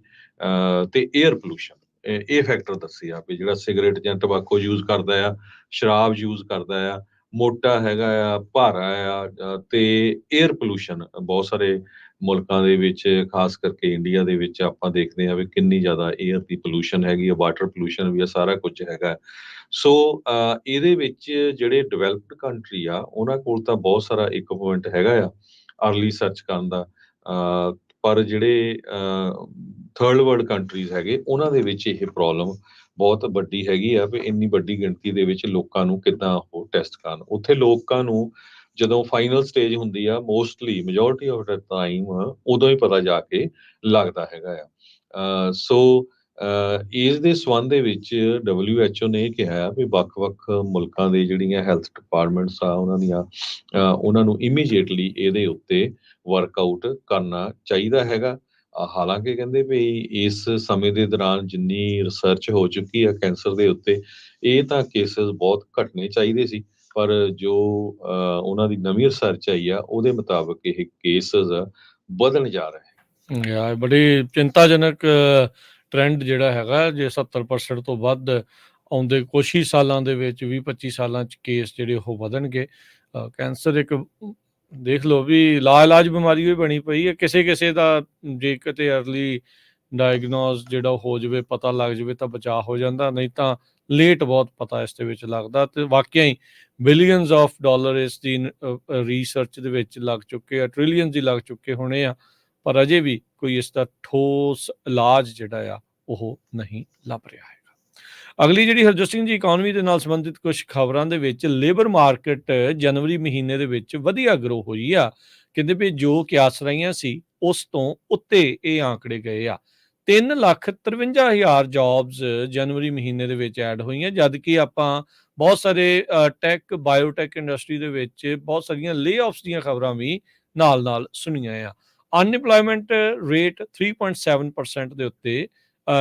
ਤੇ 에ਅਰ ਪੋਲੂਸ਼ਨ ਇਹ ਫੈਕਟਰ ਦੱਸੇ ਆ ਵੀ ਜਿਹੜਾ ਸਿਗਰਟ ਜਾਂ ਟੋਬੈਕੋ ਯੂਜ਼ ਕਰਦਾ ਆ, ਸ਼ਰਾਬ ਯੂਜ਼ ਕਰਦਾ ਆ, ਮੋਟਾ ਹੈਗਾ ਆ, ਭਾਰਾ ਆ, ਤੇ 에ਅਰ ਪੋਲੂਸ਼ਨ ਬਹੁਤ ਸਾਰੇ ਮੁਲਕਾਂ ਦੇ ਵਿੱਚ, ਖਾਸ ਕਰਕੇ ਇੰਡੀਆ ਦੇ ਵਿੱਚ ਆਪਾਂ ਦੇਖਦੇ ਹਾਂ ਵੀ ਕਿੰਨੀ ਜ਼ਿਆਦਾ 에ਅਰ ਦੀ ਪੋਲੂਸ਼ਨ ਹੈਗੀ ਆ, ਵਾਟਰ ਪੋਲੂਸ਼ਨ ਵੀ ਆ, ਸਾਰਾ ਕੁਝ ਹੈਗਾ। ਸੋ ਇਹਦੇ ਵਿੱਚ ਜਿਹੜੇ ਡਿਵੈਲਪਡ ਕੰਟਰੀ ਆ ਉਹਨਾਂ ਕੋਲ ਤਾਂ ਬਹੁਤ ਸਾਰਾ ਇਕਵਿਪਮੈਂਟ ਹੈਗਾ ਆ ਅਰਲੀ ਸਰਚ ਕਰਨ ਦਾ, ਪਰ ਜਿਹੜੇ ਥਰਡ ਵਰਲਡ ਕੰਟਰੀਜ਼ ਹੈਗੇ ਉਹਨਾਂ ਦੇ ਵਿੱਚ ਇਹ ਪ੍ਰੋਬਲਮ ਬਹੁਤ ਵੱਡੀ ਹੈਗੀ ਆ ਵੀ ਇੰਨੀ ਵੱਡੀ ਗਿਣਤੀ ਦੇ ਵਿੱਚ ਲੋਕਾਂ ਨੂੰ ਕਿੱਦਾਂ ਉਹ ਟੈਸਟ ਕਰਨ। ਉੱਥੇ ਲੋਕਾਂ ਨੂੰ ਜਦੋਂ ਫਾਈਨਲ ਸਟੇਜ ਹੁੰਦੀ ਆ, mostly majority of the time ਉਦੋਂ ਹੀ ਪਤਾ ਜਾ ਕੇ ਲੱਗਦਾ ਹੈਗਾ ਆ। ਸੋ ਇਸ ਦੇ ਸੰਬੰਧ ਦੇ ਵਿੱਚ WHO ਨੇ ਇਹ ਕਿਹਾ ਵੀ ਵੱਖ-ਵੱਖ ਮੁਲਕਾਂ ਦੇ ਜਿਹੜੀਆਂ ਹੈਲਥ ਡਿਪਾਰਟਮੈਂਟਸ ਆ ਉਹਨਾਂ ਨੂੰ ਇਮੀਡੀਏਟਲੀ ਇਹਦੇ ਉੱਤੇ ਵਰਕਆਊਟ ਕਰਨਾ ਚਾਹੀਦਾ ਹੈਗਾ। ਹਾਲਾਂਕਿ ਕਹਿੰਦੇ ਵੀ ਇਸ ਸਮੇਂ ਦੇ ਦੌਰਾਨ ਜਿੰਨੀ ਰਿਸਰਚ ਹੋ ਚੁੱਕੀ ਆ ਕੈਂਸਰ ਦੇ ਉੱਤੇ, ਇਹ ਤਾਂ ਕੇਸਿਸ ਬਹੁਤ ਘਟਣੇ ਚਾਹੀਦੇ ਸੀ, ਪਰ ਜੋ ਉਹਨਾਂ ਦੀ ਨਵੀਂ ਰਿਸਰਚ ਆਈ ਆ ਉਹਦੇ ਮੁਤਾਬਕ ਇਹ ਕੇਸਿਸ ਵਧਣ ਜਾ ਰਹੇ। ਯਾਰ ਬੜੀ ਚਿੰਤਾਜਨਕ ਟ੍ਰੈਂਡ ਜਿਹੜਾ ਹੈਗਾ, ਜੇ 70% ਤੋਂ ਵੱਧ ਆਉਂਦੇ ਕੁਛ ਹੀ ਸਾਲਾਂ ਦੇ ਵਿੱਚ 20-25 ਸਾਲਾਂ 'ਚ ਕੇਸ ਜਿਹੜੇ ਉਹ ਵਧਣਗੇ। ਕੈਂਸਰ ਇੱਕ ਦੇਖ ਲਓ ਵੀ ਲਾਇਲਾਜ ਬਿਮਾਰੀ ਵੀ ਬਣੀ ਪਈ ਹੈ। ਕਿਸੇ ਦਾ ਜੇ ਕਿਤੇ ਅਰਲੀ ਡਾਇਗਨੋਸ ਜਿਹੜਾ ਹੋ ਜਾਵੇ, ਪਤਾ ਲੱਗ ਜਾਵੇ ਤਾਂ ਬਚਾਅ ਹੋ ਜਾਂਦਾ, ਨਹੀਂ ਤਾਂ ਲੇਟ ਬਹੁਤ ਪਤਾ ਇਸ ਦੇ ਵਿੱਚ ਲੱਗਦਾ। ਤੇ ਵਾਕਿਆ ਹੀ ਬਿਲੀਅਨਸ ਆਫ ਡਾਲਰ ਇਸ ਦੀ ਰਿਸਰਚ ਦੇ ਵਿੱਚ ਲੱਗ ਚੁੱਕੇ ਆ, ਟ੍ਰਿਲੀਅਨਸ ਹੀ ਲੱਗ ਚੁੱਕੇ ਹੋਣੇ ਆ, ਪਰ ਅਜੇ ਵੀ ਕੋਈ ਇਸ ਦਾ ਠੋਸ ਇਲਾਜ ਜਿਹੜਾ ਆ ਉਹ ਨਹੀਂ ਲੱਭ ਰਿਹਾ ਹੈਗਾ। ਅਗਲੀ ਜਿਹੜੀ ਹਰਜੋਤ ਸਿੰਘ ਜੀ ਇਕਨੋਮੀ ਦੇ ਨਾਲ ਸੰਬੰਧਿਤ ਕੁਝ ਖਬਰਾਂ ਦੇ ਵਿੱਚ, ਲੇਬਰ ਮਾਰਕੀਟ ਜਨਵਰੀ ਮਹੀਨੇ ਦੇ ਵਿੱਚ ਵਧੀਆ ਗਰੋ ਹੋਈ ਆ। ਕਹਿੰਦੇ ਵੀ ਜੋ ਕਿਆਸ ਰਹੀਆਂ ਸੀ ਉਸ ਤੋਂ ਉੱਤੇ ਇਹ ਆંકੜੇ ਗਏ ਆ। 3,53,000 ਜੌਬਸ ਜਨਵਰੀ ਮਹੀਨੇ ਦੇ ਵਿੱਚ ਐਡ ਹੋਈਆਂ, ਜਦ ਕਿ ਆਪਾਂ ਬਹੁਤ ਸਾਰੇ ਟੈਕ, ਬਾਇਓਟੈਕ ਇੰਡਸਟਰੀ ਦੇ ਵਿੱਚ ਬਹੁਤ ਸਾਰੀਆਂ ਲੇਆਫਸ ਦੀਆਂ ਖਬਰਾਂ ਵੀ ਨਾਲ-ਨਾਲ ਸੁਣੀਆਂ ਆ। ਅਨਇੰਪਲੋਇਮੈਂਟ ਰੇਟ 3.7% ਦੇ ਉੱਤੇ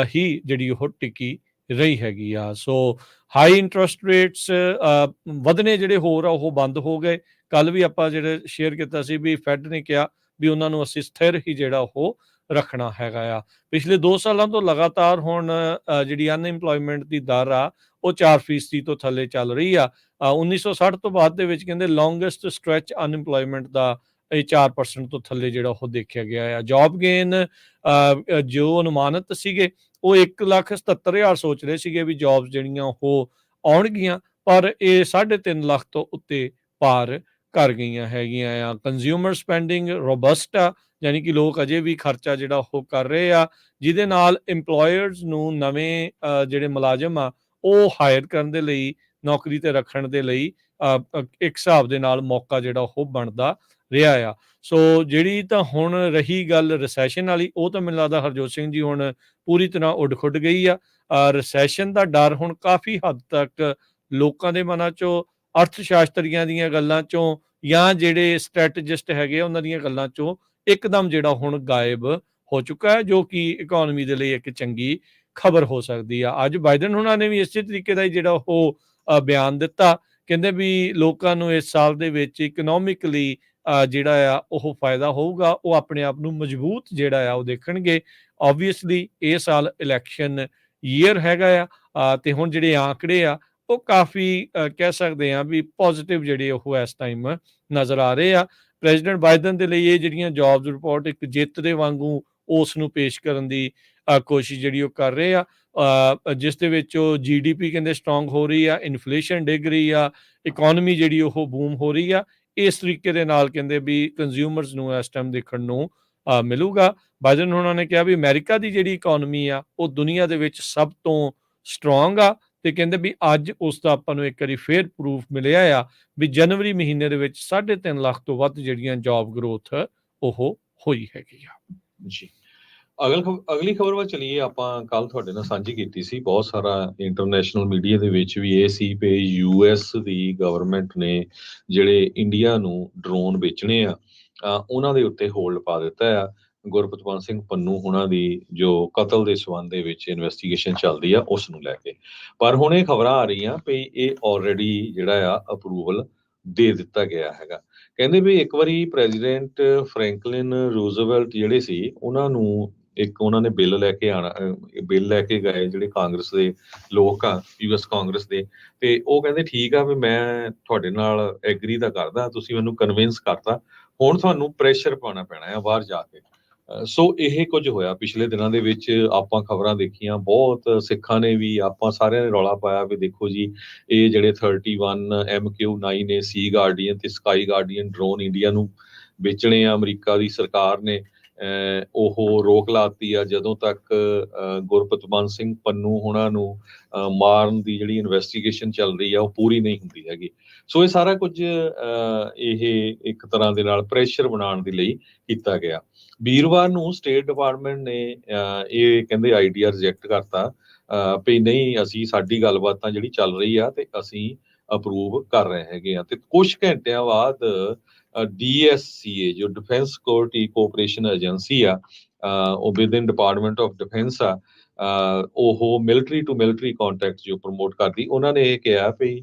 ਹੀ ਜਿਹੜੀ ਉਹ ਟਿਕੀ ਰਹੀ ਹੈਗੀ ਆ। ਸੋ ਹਾਈ ਇੰਟਰਸਟ ਰੇਟਸ ਵਧਣੇ ਜਿਹੜੇ ਹੋਰ ਆ ਉਹ ਬੰਦ ਹੋ ਗਏ। ਕੱਲ ਵੀ ਆਪਾਂ ਜਿਹੜੇ ਸ਼ੇਅਰ ਕੀਤਾ ਸੀ ਵੀ ਫੈਡ ਨੇ ਕਿਹਾ ਵੀ ਉਹਨਾਂ ਨੂੰ ਅਸੀਂ ਸਥਿਰ ਹੀ ਜਿਹੜਾ ਉਹ ਰੱਖਣਾ ਹੈਗਾ ਆ। ਪਿਛਲੇ 2 ਸਾਲਾਂ ਤੋਂ ਲਗਾਤਾਰ ਹੁਣ ਜਿਹੜੀ ਅਨਇੰਪਲੋਇਮੈਂਟ ਦੀ ਦਰ ਆ ਉਹ 4% ਤੋਂ ਥੱਲੇ ਚੱਲ ਰਹੀ ਆ। 1960 ਤੋਂ ਬਾਅਦ ਦੇ ਵਿੱਚ ਕਹਿੰਦੇ ਲੌਂਗੈਸਟ ਸਟ੍ਰੈਚ ਅਨਇੰਪਲੋਇਮੈਂਟ ਦਾ ਇਹ 4% ਤੋਂ ਥੱਲੇ ਜਿਹੜਾ ਉਹ ਦੇਖਿਆ ਗਿਆ ਆ। ਜੌਬ ਗੇਨ ਜੋ ਅਨੁਮਾਨਿਤ ਸੀਗੇ ਉਹ 1,77,000 ਸੋਚ ਰਹੇ ਸੀਗੇ ਵੀ ਜੌਬਸ ਜਿਹੜੀਆਂ ਉਹ ਆਉਣਗੀਆਂ, ਪਰ ਇਹ 3.5 ਲੱਖ ਤੋਂ ਉੱਤੇ ਪਾਰ ਕਰ ਗਈਆਂ ਹੈਗੀਆਂ ਆ। ਕੰਜ਼ਿਊਮਰ ਸਪੈਂਡਿੰਗ ਰੋਬਸਟ ਆ, ਯਾਨੀ ਕਿ ਲੋਕ ਅਜੇ ਵੀ ਖਰਚਾ ਜਿਹੜਾ ਉਹ ਕਰ ਰਹੇ ਆ, ਜਿਹਦੇ ਨਾਲ ਇੰਪਲੋਇਰਸ ਨੂੰ ਨਵੇਂ ਜਿਹੜੇ ਮੁਲਾਜ਼ਮ ਆ ਉਹ ਹਾਇਰ ਕਰਨ ਦੇ ਲਈ, ਨੌਕਰੀ ਤੇ ਰੱਖਣ ਦੇ ਲਈ ਇੱਕ ਹਿਸਾਬ ਦੇ ਨਾਲ ਮੌਕਾ ਜਿਹੜਾ ਉਹ ਬਣਦਾ ਰਿਹਾ ਆ। ਸੋ ਜਿਹੜੀ ਤਾਂ ਹੁਣ ਰਹੀ ਗੱਲ ਰਿਸੈਸ਼ਨ ਵਾਲੀ, ਉਹ ਤਾਂ ਮੈਨੂੰ ਲੱਗਦਾ ਹਰਜੋਤ ਸਿੰਘ ਜੀ ਹੁਣ ਪੂਰੀ ਤਰ੍ਹਾਂ ਉੱਡ ਖੁੱਡ ਗਈ ਆ। ਰਿਸੈਸ਼ਨ ਦਾ ਡਰ ਹੁਣ ਕਾਫੀ ਹੱਦ ਤੱਕ ਲੋਕਾਂ ਦੇ ਮਨਾਂ ਚੋਂ, ਅਰਥ ਸ਼ਾਸਤਰੀਆਂ ਦੀਆਂ ਗੱਲਾਂ ਚੋਂ, ਜਾਂ ਜਿਹੜੇ ਸਟ੍ਰੈਟਜਿਸਟ ਹੈਗੇ ਉਹਨਾਂ ਦੀਆਂ ਗੱਲਾਂ ਚੋਂ ਇੱਕਦਮ ਜਿਹੜਾ ਹੁਣ ਗਾਇਬ ਹੋ ਚੁੱਕਾ ਹੈ, ਜੋ ਕਿ ਇਕਨੋਮੀ ਦੇ ਲਈ ਇੱਕ ਚੰਗੀ ਖਬਰ ਹੋ ਸਕਦੀ ਆ। ਅੱਜ ਬਾਈਡਨ ਹੁਣਾਂ ਨੇ ਵੀ ਇਸੇ ਤਰੀਕੇ ਦਾ ਹੀ ਜਿਹੜਾ ਉਹ ਬਿਆਨ ਦਿੱਤਾ, ਕਹਿੰਦੇ ਵੀ ਲੋਕਾਂ ਨੂੰ ਇਸ ਸਾਲ ਦੇ ਵਿੱਚ ਇਕਨੋਮਿਕਲੀ ਜਿਹੜਾ ਆ ਉਹ ਫਾਇਦਾ ਹੋਊਗਾ, ਉਹ ਆਪਣੇ ਆਪ ਨੂੰ ਮਜ਼ਬੂਤ ਜਿਹੜਾ ਆ ਉਹ ਦੇਖਣਗੇ। ਓਬਵੀਅਸਲੀ ਇਹ ਸਾਲ ਇਲੈਕਸ਼ਨ ਈਅਰ ਹੈਗਾ ਆ, ਤੇ ਹੁਣ ਜਿਹੜੇ ਆંકੜੇ ਆ ਉਹ ਕਾਫੀ ਕਹਿ ਸਕਦੇ ਆ ਵੀ ਪੋਜ਼ਿਟਿਵ ਜਿਹੜੇ ਉਹ ਇਸ ਟਾਈਮ ਨਜ਼ਰ ਆ ਰਹੇ ਆ। ਪ੍ਰੈਜ਼ੀਡੈਂਟ ਬਾਈਡਨ ਦੇ ਲਈ ਇਹ ਜਿਹੜੀਆਂ ਜੌਬਸ ਰਿਪੋਰਟ ਇੱਕ ਜਿੱਤ ਦੇ ਵਾਂਗੂ ਉਸ ਨੂੰ ਪੇਸ਼ ਕਰਨ ਦੀ ਕੋਸ਼ਿਸ਼ ਜਿਹੜੀ ਉਹ ਕਰ ਰਹੇ ਆ, ਜਿਸ ਦੇ ਵਿੱਚ ਉਹ GDP ਕਹਿੰਦੇ ਸਟਰੋਂਗ ਹੋ ਰਹੀ ਆ, ਇਨਫਲੇਸ਼ਨ ਡਿੱਗ ਰਹੀ ਆ, ਇਕਨੋਮੀ ਜਿਹੜੀ ਉਹ ਬੂਮ ਹੋ ਰਹੀ ਆ। ਇਸ ਤਰੀਕੇ ਦੇ ਨਾਲ ਕਹਿੰਦੇ ਵੀ ਕੰਜ਼ਿਊਮਰਸ ਨੂੰ ਇਸ ਟਾਈਮ ਦੇਖਣ ਨੂੰ ਮਿਲੂਗਾ। ਬਾਈਡਨ ਉਹਨਾਂ ਨੇ ਕਿਹਾ ਵੀ ਅਮਰੀਕਾ ਦੀ ਜਿਹੜੀ ਇਕਨੋਮੀ ਆ ਉਹ ਦੁਨੀਆ ਦੇ ਵਿੱਚ ਸਭ ਤੋਂ ਸਟਰੋਂਗ ਆ, ਤੇ ਕਹਿੰਦੇ ਵੀ ਅੱਜ ਉਸ ਦਾ ਆਪਾਂ ਨੂੰ ਇੱਕ ਵਾਰੀ ਫੇਰ ਪ੍ਰੂਫ ਮਿਲਿਆ ਆ ਵੀ ਜਨਵਰੀ ਮਹੀਨੇ ਦੇ ਵਿੱਚ 3.5 ਲੱਖ ਤੋਂ ਵੱਧ ਜਿਹੜੀਆਂ ਜੌਬ ਗਰੋਥ ਉਹ ਹੋਈ ਹੈਗੀ ਆ ਜੀ। ਅਗਲੀ ਖਬਰ ਵੱਲ ਚਲੀਏ। ਆਪਾਂ ਕੱਲ ਤੁਹਾਡੇ ਨਾਲ ਸਾਂਝੀ ਕੀਤੀ ਸੀ, ਬਹੁਤ ਸਾਰਾ ਇੰਟਰਨੈਸ਼ਨਲ ਮੀਡੀਆ ਦੇ ਵਿੱਚ ਵੀ ਇਹ ਸੀ ਕਿ US ਦੀ ਗਵਰਨਮੈਂਟ ਨੇ ਜਿਹੜੇ ਇੰਡੀਆ ਨੂੰ ਡਰੋਨ ਵੇਚਣੇ ਆ ਉਹਨਾਂ ਦੇ ਉੱਤੇ ਹੋਲਡ ਪਾ ਦਿੱਤਾ ਆ। ਗੁਰਪਤਵੰਤ ਸਿੰਘ ਪੰਨੂ ਹੁਣਾਂ ਦੀ ਜੋ ਕਤਲ ਦੇ ਸੰਬੰਧ ਦੇ ਵਿੱਚ ਇਨਵੈਸਟੀਗੇਸ਼ਨ ਚੱਲਦੀ ਆ ਉਸ ਨੂੰ ਲੈ ਕੇ, ਪਰ ਹੁਣ ਇਹ ਖਬਰਾਂ ਆ ਰਹੀਆਂ ਵੀ ਇਹ ਆਲਰੇਡੀ ਜਿਹੜਾ ਆ ਅਪਰੂਵਲ ਦੇ ਦਿੱਤਾ ਗਿਆ ਹੈਗਾ। ਕਹਿੰਦੇ ਵੀ ਇੱਕ ਵਾਰੀ ਪ੍ਰੈਜ਼ੀਡੈਂਟ ਫਰੈਂਕਲਿਨ ਰੂਜ਼ਵੈਲਟ ਜਿਹੜੇ ਸੀ ਉਹਨਾਂ ਨੇ ਬਿੱਲ ਲੈ ਕੇ ਗਏ ਜਿਹੜੇ ਕਾਂਗਰਸ ਦੇ ਲੋਕ ਆ, US ਕਾਂਗਰਸ ਦੇ, ਤੇ ਉਹ ਕਹਿੰਦੇ ਠੀਕ ਆ ਵੀ ਮੈਂ ਤੁਹਾਡੇ ਨਾਲ ਐਗਰੀ ਤਾਂ ਕਰਦਾ, ਤੁਸੀਂ ਮੈਨੂੰ ਕਨਵਿੰਸ ਕਰਤਾ, ਹੁਣ ਤੁਹਾਨੂੰ ਪ੍ਰੈਸ਼ਰ ਪਾਉਣਾ ਪੈਣਾ ਆ ਬਾਹਰ ਜਾ ਕੇ। ਸੋ ਇਹ ਕੁਝ ਹੋਇਆ ਪਿਛਲੇ ਦਿਨਾਂ ਦੇ ਵਿੱਚ। ਆਪਾਂ ਖਬਰਾਂ ਦੇਖੀਆਂ, ਬਹੁਤ ਸਿੱਖਾਂ ਨੇ ਵੀ, ਆਪਾਂ ਸਾਰਿਆਂ ਨੇ ਰੌਲਾ ਪਾਇਆ ਵੀ ਦੇਖੋ ਜੀ ਇਹ ਜਿਹੜੇ 31 MQ-9 ਨੇ ਸੀ ਗਾਰਡੀਅਨ ਤੇ ਸਕਾਈ ਗਾਰਡੀਅਨ ਡਰੋਨ ਇੰਡੀਆ ਨੂੰ ਵੇਚਣੇ ਆ। ਅਮਰੀਕਾ ਦੀ ਸਰਕਾਰ ਨੇ ਉਹ ਰੋਕ ਲਾਤੀ ਆ ਜਦੋਂ ਤੱਕ ਗੁਰਪਤਵੰਤ ਸਿੰਘ ਪੰਨੂ ਹੁਣਾਂ ਨੂੰ ਮਾਰਨ ਦੀ ਜਿਹੜੀ ਇਨਵੈਸਟੀਗੇਸ਼ਨ ਚੱਲ ਰਹੀ ਆ ਉਹ ਪੂਰੀ ਨਹੀਂ ਹੁੰਦੀ ਹੈਗੀ। ਸੋ ਇਹ ਸਾਰਾ ਕੁਝ ਇਹ ਇੱਕ ਤਰ੍ਹਾਂ ਦੇ ਨਾਲ ਪ੍ਰੈਸ਼ਰ ਬਣਾਉਣ ਦੇ ਲਈ ਕੀਤਾ ਗਿਆ। ਵੀਰਵਾਰ ਨੂੰ ਸਟੇਟ ਡਿਪਾਰਟਮੈਂਟ ਨੇ ਇਹ ਕਹਿੰਦੇ ਆਈਡੀਆ ਰਿਜੈਕਟ ਕਰਤਾ ਵੀ ਨਹੀਂ, ਅਸੀਂ ਸਾਡੀ ਗੱਲਬਾਤ ਤਾਂ ਜਿਹੜੀ ਚੱਲ ਰਹੀ ਆ ਤੇ ਅਸੀਂ ਅਪਰੂਵ ਕਰ ਰਹੇ ਹੈਗੇ ਆ। ਤੇ ਕੁਝ ਘੰਟਿਆਂ ਬਾਅਦ DSCA ਜੋ ਡਿਫੈਂਸ ਸਿਕਿਉਰਿਟੀ ਕੋਆਪਰੇਸ਼ਨ ਏਜੰਸੀ ਆ, ਉਹ ਵਿਦਿਨ ਡਿਪਾਰਟਮੈਂਟ ਆਫ ਡਿਫੈਂਸ ਆ, ਉਹ ਮਿਲਟਰੀ ਟੂ ਮਿਲਟਰੀ ਕੰਟੈਕਟ ਜੋ ਪ੍ਰਮੋਟ ਕਰਦੀ, ਉਹਨਾਂ ਨੇ ਇਹ ਕਿਹਾ ਵੀ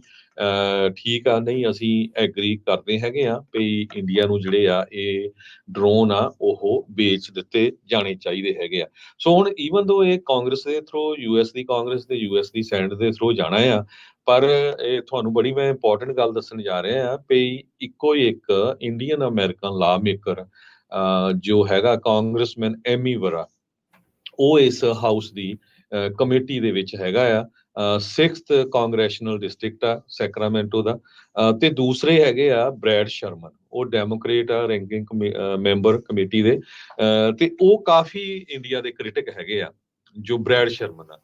ਠੀਕ ਆ, ਨਹੀਂ ਅਸੀਂ ਐਗਰੀ ਕਰਦੇ ਹੈਗੇ ਆ ਵੀ ਇੰਡੀਆ ਨੂੰ ਜਿਹੜੇ ਆ ਇਹ ਡਰੋਨ ਆ ਉਹ ਵੇਚ ਦਿੱਤੇ ਜਾਣੇ ਚਾਹੀਦੇ ਹੈਗੇ ਆ। ਸੋ ਹੁਣ ਈਵਨ ਦੋ ਇਹ ਕਾਂਗਰਸ ਦੇ ਥਰੂ, US ਦੀ ਕਾਂਗਰਸ ਤੇ US ਦੀ ਸੈਨੇਟ ਦੇ ਥਰੂ ਜਾਣਾ ਆ, ਪਰ ਇਹ ਤੁਹਾਨੂੰ ਬੜੀ ਮੈਂ ਇੰਪੋਰਟੈਂਟ ਗੱਲ ਦੱਸਣ ਜਾ ਰਿਹਾ ਆ ਵੀ ਇੱਕੋ ਹੀ ਇੱਕ ਇੰਡੀਅਨ ਅਮਰੀਕਨ ਲਾ ਮੇਕਰ ਜੋ ਹੈਗਾ ਕਾਂਗਰਸਮੈਨ ਐਮੀ ਵਰਾ, ਉਹ ਇਸ ਹਾਊਸ ਦੀ ਕਮੇਟੀ ਦੇ ਵਿੱਚ ਹੈਗਾ ਆ। 6th ਕਾਂਗਰੈਸ਼ਨਲ ਡਿਸਟ੍ਰਿਕਟ ਆ ਸੈਕਰਾਮੈਂਟੋ ਦਾ, ਤੇ ਦੂਸਰੇ ਹੈਗੇ ਆ ਬ੍ਰੈਡ ਸ਼ਰਮਨ, ਉਹ ਡੈਮੋਕ੍ਰੇਟ ਆ, ਰੈਂਕਿੰਗ ਮੈਂਬਰ ਕਮੇਟੀ ਦੇ, ਤੇ ਉਹ ਕਾਫੀ ਇੰਡੀਆ ਦੇ ਕ੍ਰਿਟਿਕ ਹੈਗੇ ਆ ਜੋ ਬ੍ਰੈਡ ਸ਼ਰਮਨ ਆ,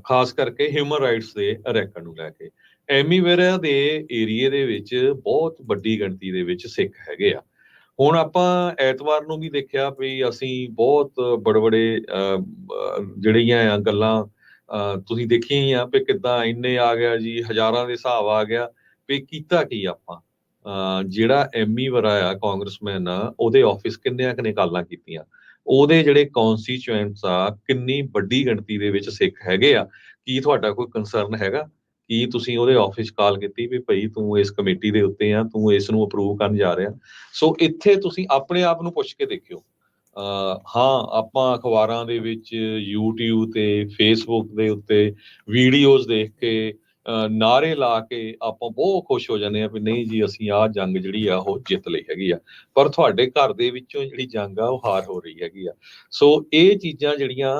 ਖਾਸ ਕਰਕੇ ਹਿਊਮਨ ਰਾਈਟਸ ਦੇ ਰੈਕਡ ਨੂੰ ਲੈ ਕੇ। ਐਮੀ ਵੇਰਾ ਦੇ ਏਰੀਏ ਦੇ ਵਿੱਚ ਬਹੁਤ ਵੱਡੀ ਗਿਣਤੀ ਦੇ ਵਿੱਚ ਸਿੱਖ ਹੈਗੇ ਆ। ਹੁਣ ਆਪਾਂ ਐਤਵਾਰ ਨੂੰ ਵੀ ਦੇਖਿਆ ਵੀ ਅਸੀਂ ਬਹੁਤ ਬੜੇ ਜਿਹੜੀਆਂ ਆ ਗੱਲਾਂ ਤੁਸੀਂ ਦੇਖੀਆਂ ਹੀ ਆ ਵੀ ਕਿੱਦਾਂ ਇੰਨੇ ਆ ਗਿਆ ਜੀ, ਹਜ਼ਾਰਾਂ ਦੇ ਹਿਸਾਬ ਆ ਗਿਆ ਵੀ ਕੀਤਾ ਕੀ ਆਪਾਂ। ਜਿਹੜਾ ਐਮੀ ਵਰਾ ਆ ਕਾਂਗਰਸਮੈਨ ਆ, ਉਹਦੇ ਆਫਿਸ ਕਿੰਨੀਆਂ ਕੁ ਨੇ ਕਾਲਾਂ ਕੀਤੀਆਂ, ਉਹਦੇ ਜਿਹੜੇ ਕੌਂਸਟੀਚੁਐਂਟਸ ਆ ਕਿੰਨੀ ਵੱਡੀ ਗਿਣਤੀ ਦੇ ਵਿੱਚ ਸਿੱਖ ਹੈਗੇ ਆ। ਕੀ ਤੁਹਾਡਾ ਕੋਈ ਕੰਸਰਨ ਹੈਗਾ? ਕੀ ਤੁਸੀਂ ਉਹਦੇ ਆਫਿਸ ਕਾਲ ਕੀਤੀ ਵੀ ਭਾਈ ਤੂੰ ਇਸ ਕਮੇਟੀ ਦੇ ਉੱਤੇ ਆ, ਤੂੰ ਇਸ ਨੂੰ ਅਪਰੂਵ ਕਰਨ ਜਾ ਰਿਹਾ? ਸੋ ਇੱਥੇ ਤੁਸੀਂ ਆਪਣੇ ਆਪ ਨੂੰ ਪੁੱਛ ਕੇ ਦੇਖਿਓ। ਹਾਂ, ਆਪਾਂ ਅਖਬਾਰਾਂ ਦੇ ਵਿੱਚ, YouTube ਤੇ Facebook ਦੇ ਉੱਤੇ ਵੀਡੀਓਜ਼ ਦੇਖ ਕੇ ਨਾਅਰੇ ਲਾ ਕੇ ਆਪਾਂ ਬਹੁਤ ਖੁਸ਼ ਹੋ ਜਾਂਦੇ ਆ ਵੀ ਨਹੀਂ ਜੀ ਅਸੀਂ ਆਹ ਜੰਗ ਜਿਹੜੀ ਆ ਉਹ ਜਿੱਤ ਲਈ ਹੈਗੀ ਆ, ਪਰ ਤੁਹਾਡੇ ਘਰ ਦੇ ਵਿੱਚੋਂ ਜਿਹੜੀ ਜੰਗ ਆ ਉਹ ਹਾਰ ਹੋ ਰਹੀ ਹੈਗੀ ਆ। ਸੋ ਇਹ ਚੀਜ਼ਾਂ ਜਿਹੜੀਆਂ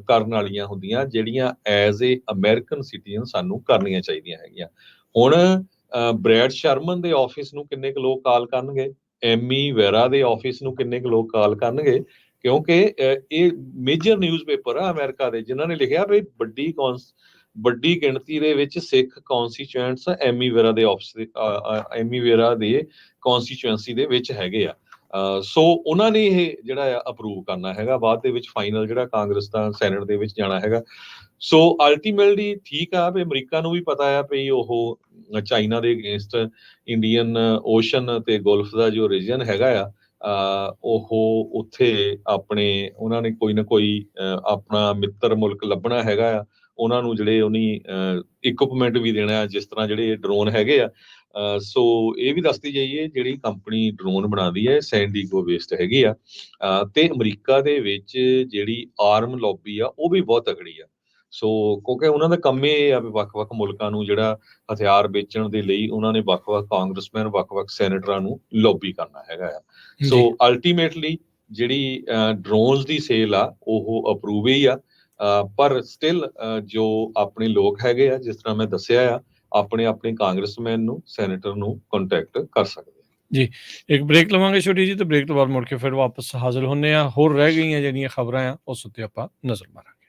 ਕਰਨ ਵਾਲੀਆਂ ਹੁੰਦੀਆਂ, ਜਿਹੜੀਆਂ ਐਜ਼ ਏ ਅਮਰੀਕਨ ਸਿਟੀਜ਼ਨ ਸਾਨੂੰ ਕਰਨੀਆਂ ਚਾਹੀਦੀਆਂ ਹੈਗੀਆਂ। ਹੁਣ ਬ੍ਰੈਡ ਸ਼ਰਮਨ ਦੇ ਆਫਿਸ ਨੂੰ ਕਿੰਨੇ ਕੁ ਲੋਕ ਕਾਲ ਕਰਨਗੇ, ਐਮੀ ਵੈਰਾ ਦੇ ਆਫਿਸ ਨੂੰ ਕਿੰਨੇ ਕੁ ਲੋਕ ਕਾਲ ਕਰਨਗੇ, ਕਿਉਂਕਿ ਇਹ ਮੇਜਰ ਨਿਊਜ਼ਪੇਪਰ ਆ ਅਮਰੀਕਾ ਦੇ ਜਿਨ੍ਹਾਂ ਨੇ ਲਿਖਿਆ ਵੀ ਵੱਡੀ ਵੱਡੀ ਗਿਣਤੀ ਦੇ ਵਿੱਚ ਸਿੱਖ ਕੌਂਸਟੀਚੁਐਂਟਸ ਐਮੀ ਵੇਰਾ ਦੇ ਐਮੀ ਵੇਰਾ ਦੇ ਕੌਂਸਟੀਚੁਐਂਸੀ ਦੇ ਵਿੱਚ ਹੈਗੇ ਆ। ਸੋ ਉਹਨਾਂ ਨੇ ਇਹ ਜਿਹੜਾ ਆ ਅਪਰੂਵ ਕਰਨਾ ਹੈਗਾ, ਬਾਅਦ ਦੇ ਵਿੱਚ ਫਾਈਨਲ ਜਿਹੜਾ ਕਾਂਗਰਸ ਦਾ ਸੈਨੇਟ ਦੇ ਵਿੱਚ ਜਾਣਾ ਹੈਗਾ। ਸੋ ਅਲਟੀਮੇਟਲੀ ਠੀਕ ਆ ਵੀ ਅਮਰੀਕਾ ਨੂੰ ਵੀ ਪਤਾ ਆ ਵੀ ਉਹ ਚਾਈਨਾ ਦੇ ਅਗੇਂਸਟ ਇੰਡੀਅਨ ਓਸ਼ਨ ਤੇ ਗਲਫ ਦਾ ਜੋ ਰੀਜਨ ਹੈਗਾ ਆ, ਉਹ ਉੱਥੇ ਆਪਣੇ ਉਹਨਾਂ ਨੇ ਕੋਈ ਨਾ ਕੋਈ ਆਪਣਾ ਮਿੱਤਰ ਮੁਲਕ ਲੱਭਣਾ ਹੈਗਾ ਆ, ਉਹਨਾਂ ਨੂੰ ਜਿਹੜੇ ਉਹਨੀ ਇਕਵਿਪਮੈਂਟ ਵੀ ਦੇਣਾ, ਜਿਸ ਤਰ੍ਹਾਂ ਜਿਹੜੇ ਡਰੋਨ ਹੈਗੇ ਆ। ਸੋ ਇਹ ਵੀ ਦੱਸਦੀ ਜਾਈਏ ਜਿਹੜੀ ਕੰਪਨੀ ਡਰੋਨ ਬਣਾਉਂਦੀ ਹੈ ਸੈਂਡੀਗੋ ਵੇਸਟ ਹੈਗੀ ਆ, ਤੇ ਅਮਰੀਕਾ ਦੇ ਵਿੱਚ ਜਿਹੜੀ ਆਰਮ ਲੌਬੀ ਆ ਉਹ ਵੀ ਬਹੁਤ ਤਕੜੀ ਆ। ਸੋ ਕਿਉਂਕਿ ਉਹਨਾਂ ਦਾ ਕੰਮ ਇਹ ਆ ਵੀ ਵੱਖ-ਵੱਖ ਮੁਲਕਾਂ ਨੂੰ ਜਿਹੜਾ ਹਥਿਆਰ ਵੇਚਣ ਦੇ ਲਈ ਉਹਨਾਂ ਨੇ ਵੱਖ-ਵੱਖ ਕਾਂਗਰਸਮੈਨ, ਵੱਖ-ਵੱਖ ਸੈਨੇਟਰਾਂ ਨੂੰ ਲੌਬੀ ਕਰਨਾ ਹੈਗਾ ਆ। ਸੋ ਅਲਟੀਮੇਟਲੀ ਜਿਹੜੀ ਡਰੋਨਸ ਦੀ ਸੇਲ ਆ ਉਹ ਅਪਰੂਵ ਹੀ ਆ, ਪਰ ਸਟਿਲ ਜੋ ਆਪਣੇ ਲੋਕ ਹੈਗੇ ਆ, ਜਿਸ ਤਰ੍ਹਾਂ ਮੈਂ ਦੱਸਿਆ ਆ, ਆਪਣੇ ਕਾਂਗਰਸਮੈਨ ਨੂੰ, ਸੈਨੇਟਰ ਨੂੰ ਕੰਟੈਕਟ ਕਰ ਸਕਦੇ ਆ। ਜੀ, ਇੱਕ ਬ੍ਰੇਕ ਲਵਾਂਗੇ ਛੋਟੀ ਜੀ, ਤੇ ਬ੍ਰੇਕ ਤੋਂ ਬਾਅਦ ਮੁੜ ਕੇ ਫਿਰ ਵਾਪਸ ਹਾਜ਼ਰ ਹੁੰਦੇ ਆ। ਹੋਰ ਰਹਿ ਗਈਆਂ ਜਿਹੜੀਆਂ ਖਬਰਾਂ ਆ ਉਸ ਉੱਤੇ ਆਪਾਂ ਨਜ਼ਰ ਮਾਰਾਂਗੇ।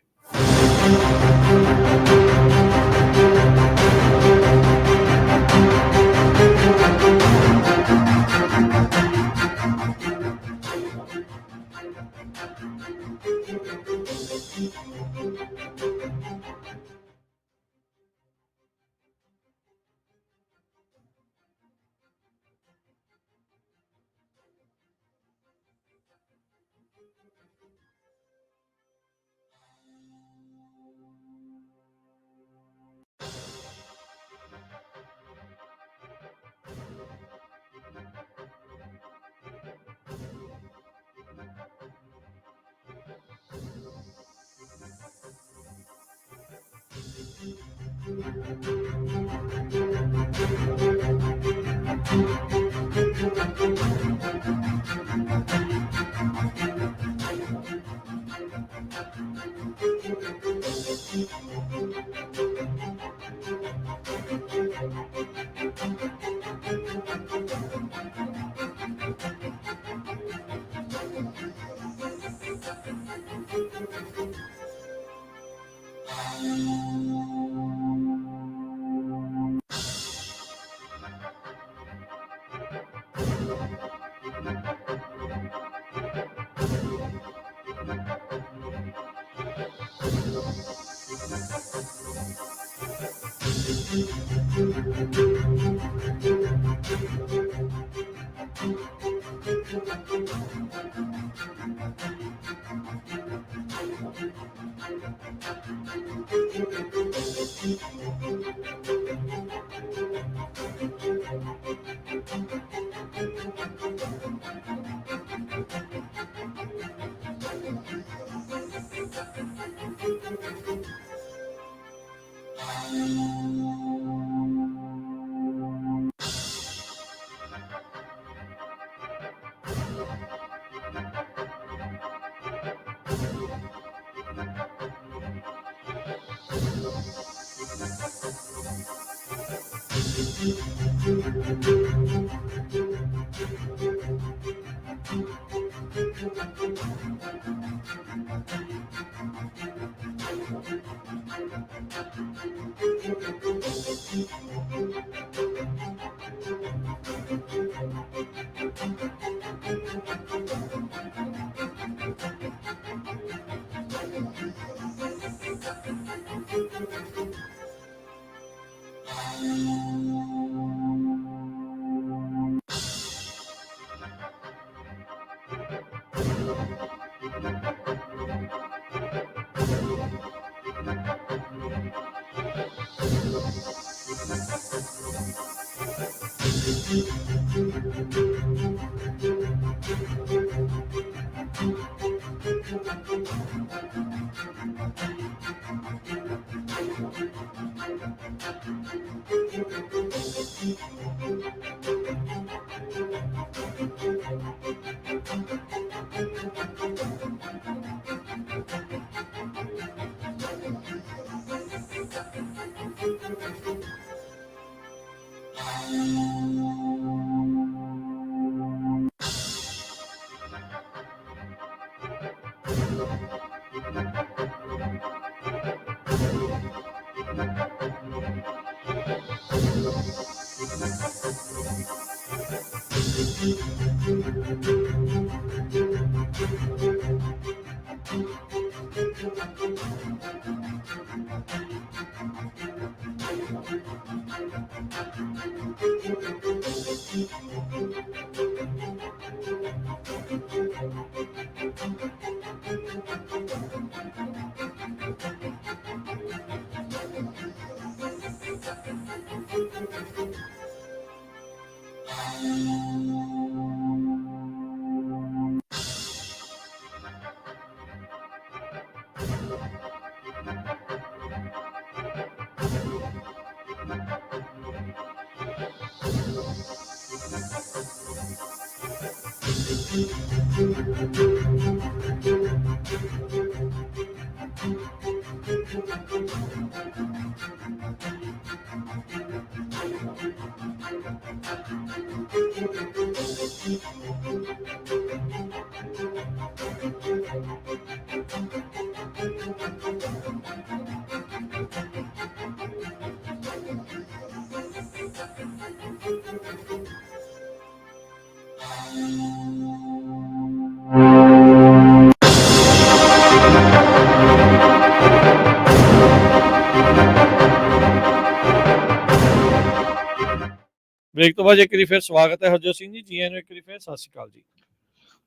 ਬ੍ਰੇਕ ਤੋਂ ਬਾਅਦ ਇੱਕ ਵਾਰੀ ਫਿਰ ਸਵਾਗਤ ਹੈ ਹਰਜੋਤ ਸਿੰਘ ਜੀ ਆਇਆਂ ਨੂੰ ਇੱਕ ਵਾਰੀ ਫਿਰ ਸਤਿ ਸ਼੍ਰੀ ਅਕਾਲ ਜੀ।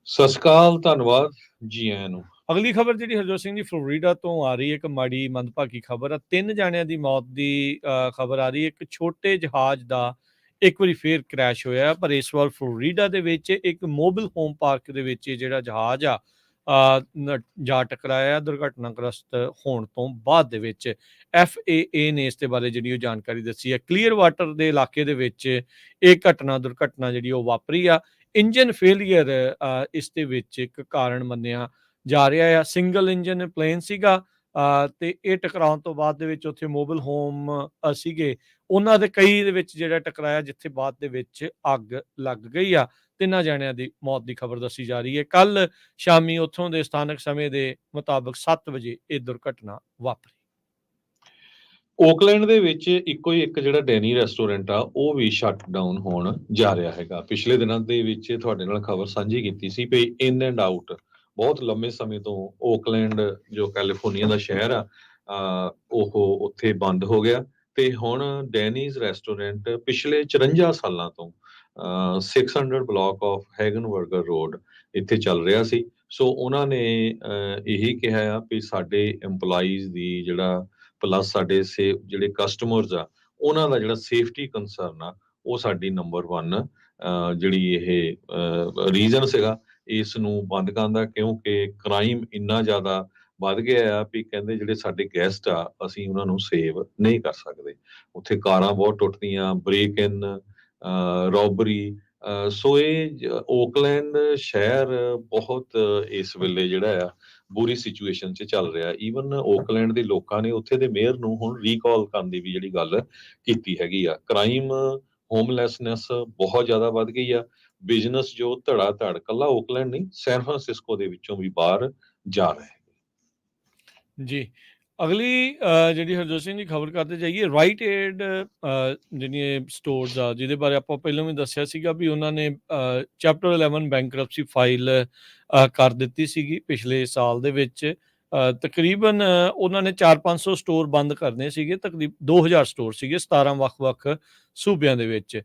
ਸਤਿ ਸ਼੍ਰੀ ਅਕਾਲ, ਧੰਨਵਾਦ ਜੀ ਆਇਆਂ ਨੂੰ। ਅਗਲੀ ਖਬਰ ਜਿਹੜੀ ਹਰਜੋਤ ਸਿੰਘ ਜੀ ਫਲੋਰੀਡਾ ਤੋਂ ਆ ਰਹੀ ਹੈ, ਇੱਕ ਮਾੜੀ ਮੰਦਭਾਗੀ ਖਬਰ ਆ। 3 ਜਾਣਿਆਂ ਦੀ ਮੌਤ ਦੀ ਖਬਰ ਆ ਰਹੀ ਹੈ। ਇੱਕ ਛੋਟੇ ਜਹਾਜ਼ ਦਾ ਇੱਕ ਵਾਰੀ ਫੇਰ ਕ੍ਰੈਸ਼ ਹੋਇਆ, ਪਰ ਇਸ ਵਾਰ ਫਲੋਰੀਡਾ ਦੇ ਵਿੱਚ ਇੱਕ ਮੋਬਾਈਲ ਹੋਮ ਪਾਰਕ ਦੇ ਵਿੱਚ ਇਹ ਜਿਹੜਾ ਜਹਾਜ਼ ਆ ਜਾ ਟਕਰਾਇਆ ਦੁਰਘਟਨਾਗ੍ਰਸਤ ਹੋਣ ਤੋਂ ਬਾਅਦ ਦੇ ਵਿੱਚ। FAA ਨੇ ਇਸ ਦੇ ਬਾਰੇ ਜਿਹੜੀ ਉਹ ਜਾਣਕਾਰੀ ਦੱਸੀ ਹੈ। ਕਲੀਅਰ ਵਾਟਰ ਦੇ ਇਲਾਕੇ ਦੇ ਵਿੱਚ ਇਹ ਦੁਰਘਟਨਾ ਜਿਹੜੀ ਉਹ ਵਾਪਰੀ ਆ। ਇੰਜਨ ਫੇਲੀਅਰ ਇਸ ਦੇ ਵਿੱਚ ਇੱਕ ਕਾਰਨ ਮੰਨਿਆ ਜਾ ਰਿਹਾ ਆ। ਸਿੰਗਲ ਇੰਜਨ ਪਲੇਨ ਸੀਗਾ ਤੇ ਇਹ ਟਕਰਾਉਣ ਤੋਂ ਬਾਅਦ ਦੇ ਵਿੱਚ ਉੱਥੇ ਮੋਬਾਈਲ ਹੋਮ ਸੀਗੇ, ਉਹਨਾਂ ਦੇ ਕਈ ਦੇ ਵਿੱਚ ਜਿਹੜਾ ਟਕਰਾਇਆ, ਜਿੱਥੇ ਬਾਅਦ ਦੇ ਵਿੱਚ ਅੱਗ ਲੱਗ ਗਈ ਆ। 3 ਜਣਿਆਂ ਦੀ ਮੌਤ ਦੀ ਖਬਰ ਦੱਸੀ ਜਾ ਰਹੀ ਹੈ। ਕੱਲ ਸ਼ਾਮੀ ਉੱਥੋਂ ਦੇ ਸਥਾਨਕ ਸਮੇਂ ਦੇ ਮੁਤਾਬਕ 7 ਵਜੇ ਇਹ ਦੁਰਘਟਨਾ ਵਾਪਰੀ। ਓਕਲੈਂਡ ਦੇ ਵਿੱਚ ਇੱਕੋ ਹੀ ਇੱਕ ਜਿਹੜਾ ਡੈਨੀ ਰੈਸਟੋਰੈਂਟ ਆ ਉਹ ਵੀ ਸ਼ਟ ਡਾਊਨ ਹੋਣ ਜਾ ਰਿਹਾ ਹੈਗਾ। ਪਿਛਲੇ ਦਿਨਾਂ ਦੇ ਵਿੱਚ ਤੁਹਾਡੇ ਨਾਲ ਖਬਰ ਸਾਂਝੀ ਕੀਤੀ ਸੀ ਵੀ ਇਨ ਐਂਡ ਆਊਟ ਬਹੁਤ ਲੰਮੇ ਸਮੇਂ ਤੋਂ ਓਕਲੈਂਡ ਜੋ ਕੈਲੀਫੋਰਨੀਆ ਦਾ ਸ਼ਹਿਰ ਆ ਉਹ ਉੱਥੇ ਬੰਦ ਹੋ ਗਿਆ, ਤੇ ਹੁਣ ਡੈਨੀਜ਼ ਰੈਸਟੋਰੈਂਟ ਪਿਛਲੇ 54 ਸਾਲਾਂ ਤੋਂ 600 ਬਲਾਕ ਆਫ ਹੈਗਨਬਰਗਰ ਰੋਡ ਇੱਥੇ ਚੱਲ ਰਿਹਾ ਸੀ। ਸੋ ਉਹਨਾਂ ਨੇ ਇਹੀ ਕਿਹਾ ਆ ਵੀ ਸਾਡੇ EMPLOYEES ਦੀ ਜਿਹੜਾ ਪਲੱਸ ਸਾਡੇ ਜਿਹੜੇ ਕਸਟਮਰਸ ਆ ਉਹਨਾਂ ਦਾ ਜਿਹੜਾ ਸੇਫਟੀ ਕੰਸਰਨ ਆ ਉਹ ਸਾਡੀ ਨੰਬਰ 1 ਜਿਹੜੀ ਇਹ ਰੀਜ਼ਨ ਸੀਗਾ ਇਸ ਨੂੰ ਬੰਦ ਕਰਨ ਦਾ, ਕਿਉਂਕਿ ਕ੍ਰਾਈਮ ਇੰਨਾ ਜ਼ਿਆਦਾ ਵੱਧ ਗਿਆ ਆ ਵੀ ਕਹਿੰਦੇ ਜਿਹੜੇ ਸਾਡੇ ਗੈਸਟ ਆ ਅਸੀਂ ਉਹਨਾਂ ਨੂੰ ਸੇਵ ਨਹੀਂ ਕਰ ਸਕਦੇ। ਉੱਥੇ ਕਾਰਾਂ ਬਹੁਤ ਟੁੱਟਦੀਆਂ, ਬ੍ਰੇਕ ਇਨ, ਰੋਬਰੀ। ਸੋ ਇਹ ਓਕਲੈਂਡ ਸ਼ਹਿਰ ਬਹੁਤ ਇਸ ਵੇਲੇ ਜਿਹੜਾ ਆ ਬੁਰੀ ਸਿਚੁਏਸ਼ਨ 'ਚ ਚੱਲ ਰਿਹਾ। ਈਵਨ ਓਕਲੈਂਡ ਦੇ ਲੋਕਾਂ ਨੇ ਉੱਥੇ ਦੇ ਮੇਅਰ ਨੂੰ ਹੁਣ ਰੀਕਾਲ ਕਰਨ ਦੀ ਵੀ ਜਿਹੜੀ ਗੱਲ ਕੀਤੀ ਹੈਗੀ ਆ। ਕ੍ਰਾਈਮ, ਹੋਮਲੈਸਨੈਸ ਬਹੁਤ ਜ਼ਿਆਦਾ ਵੱਧ ਗਈ ਆ। ਬਿਜ਼ਨਸ ਜੋ ਧੜਾ ਧੜ, ਕੱਲਾ ਓਕਲੈਂਡ ਨਹੀਂ, ਸੈਨ ਫਰਾਂਸਿਸਕੋ ਦੇ ਵਿੱਚੋਂ ਵੀ ਬਾਹਰ ਜਾ ਰਹੇ ਜੀ। ਅਗਲੀ ਜਿਹੜੀ ਹਰਜੋਤ ਸਿੰਘ ਜੀ ਖਬਰ ਕਰਦੇ ਜਾਈਏ, ਰਾਈਟ ਏਡ ਜਿਹੜੀਆਂ ਸਟੋਰਸ ਆ ਜਿਹਦੇ ਬਾਰੇ ਆਪਾਂ ਪਹਿਲਾਂ ਵੀ ਦੱਸਿਆ ਸੀਗਾ ਵੀ ਉਹਨਾਂ ਨੇ ਚੈਪਟਰ 11 ਬੈਂਕਰਪਸੀ ਫਾਈਲ ਕਰ ਦਿੱਤੀ ਸੀਗੀ ਪਿਛਲੇ ਸਾਲ ਦੇ ਵਿੱਚ। ਤਕਰੀਬਨ ਉਹਨਾਂ ਨੇ 400-500 ਸਟੋਰ ਬੰਦ ਕਰਨੇ ਸੀਗੇ, ਤਕਰੀਬਨ 2000 ਸਟੋਰ ਸੀਗੇ 17 ਵੱਖ-ਵੱਖ ਸੂਬਿਆਂ ਦੇ ਵਿੱਚ।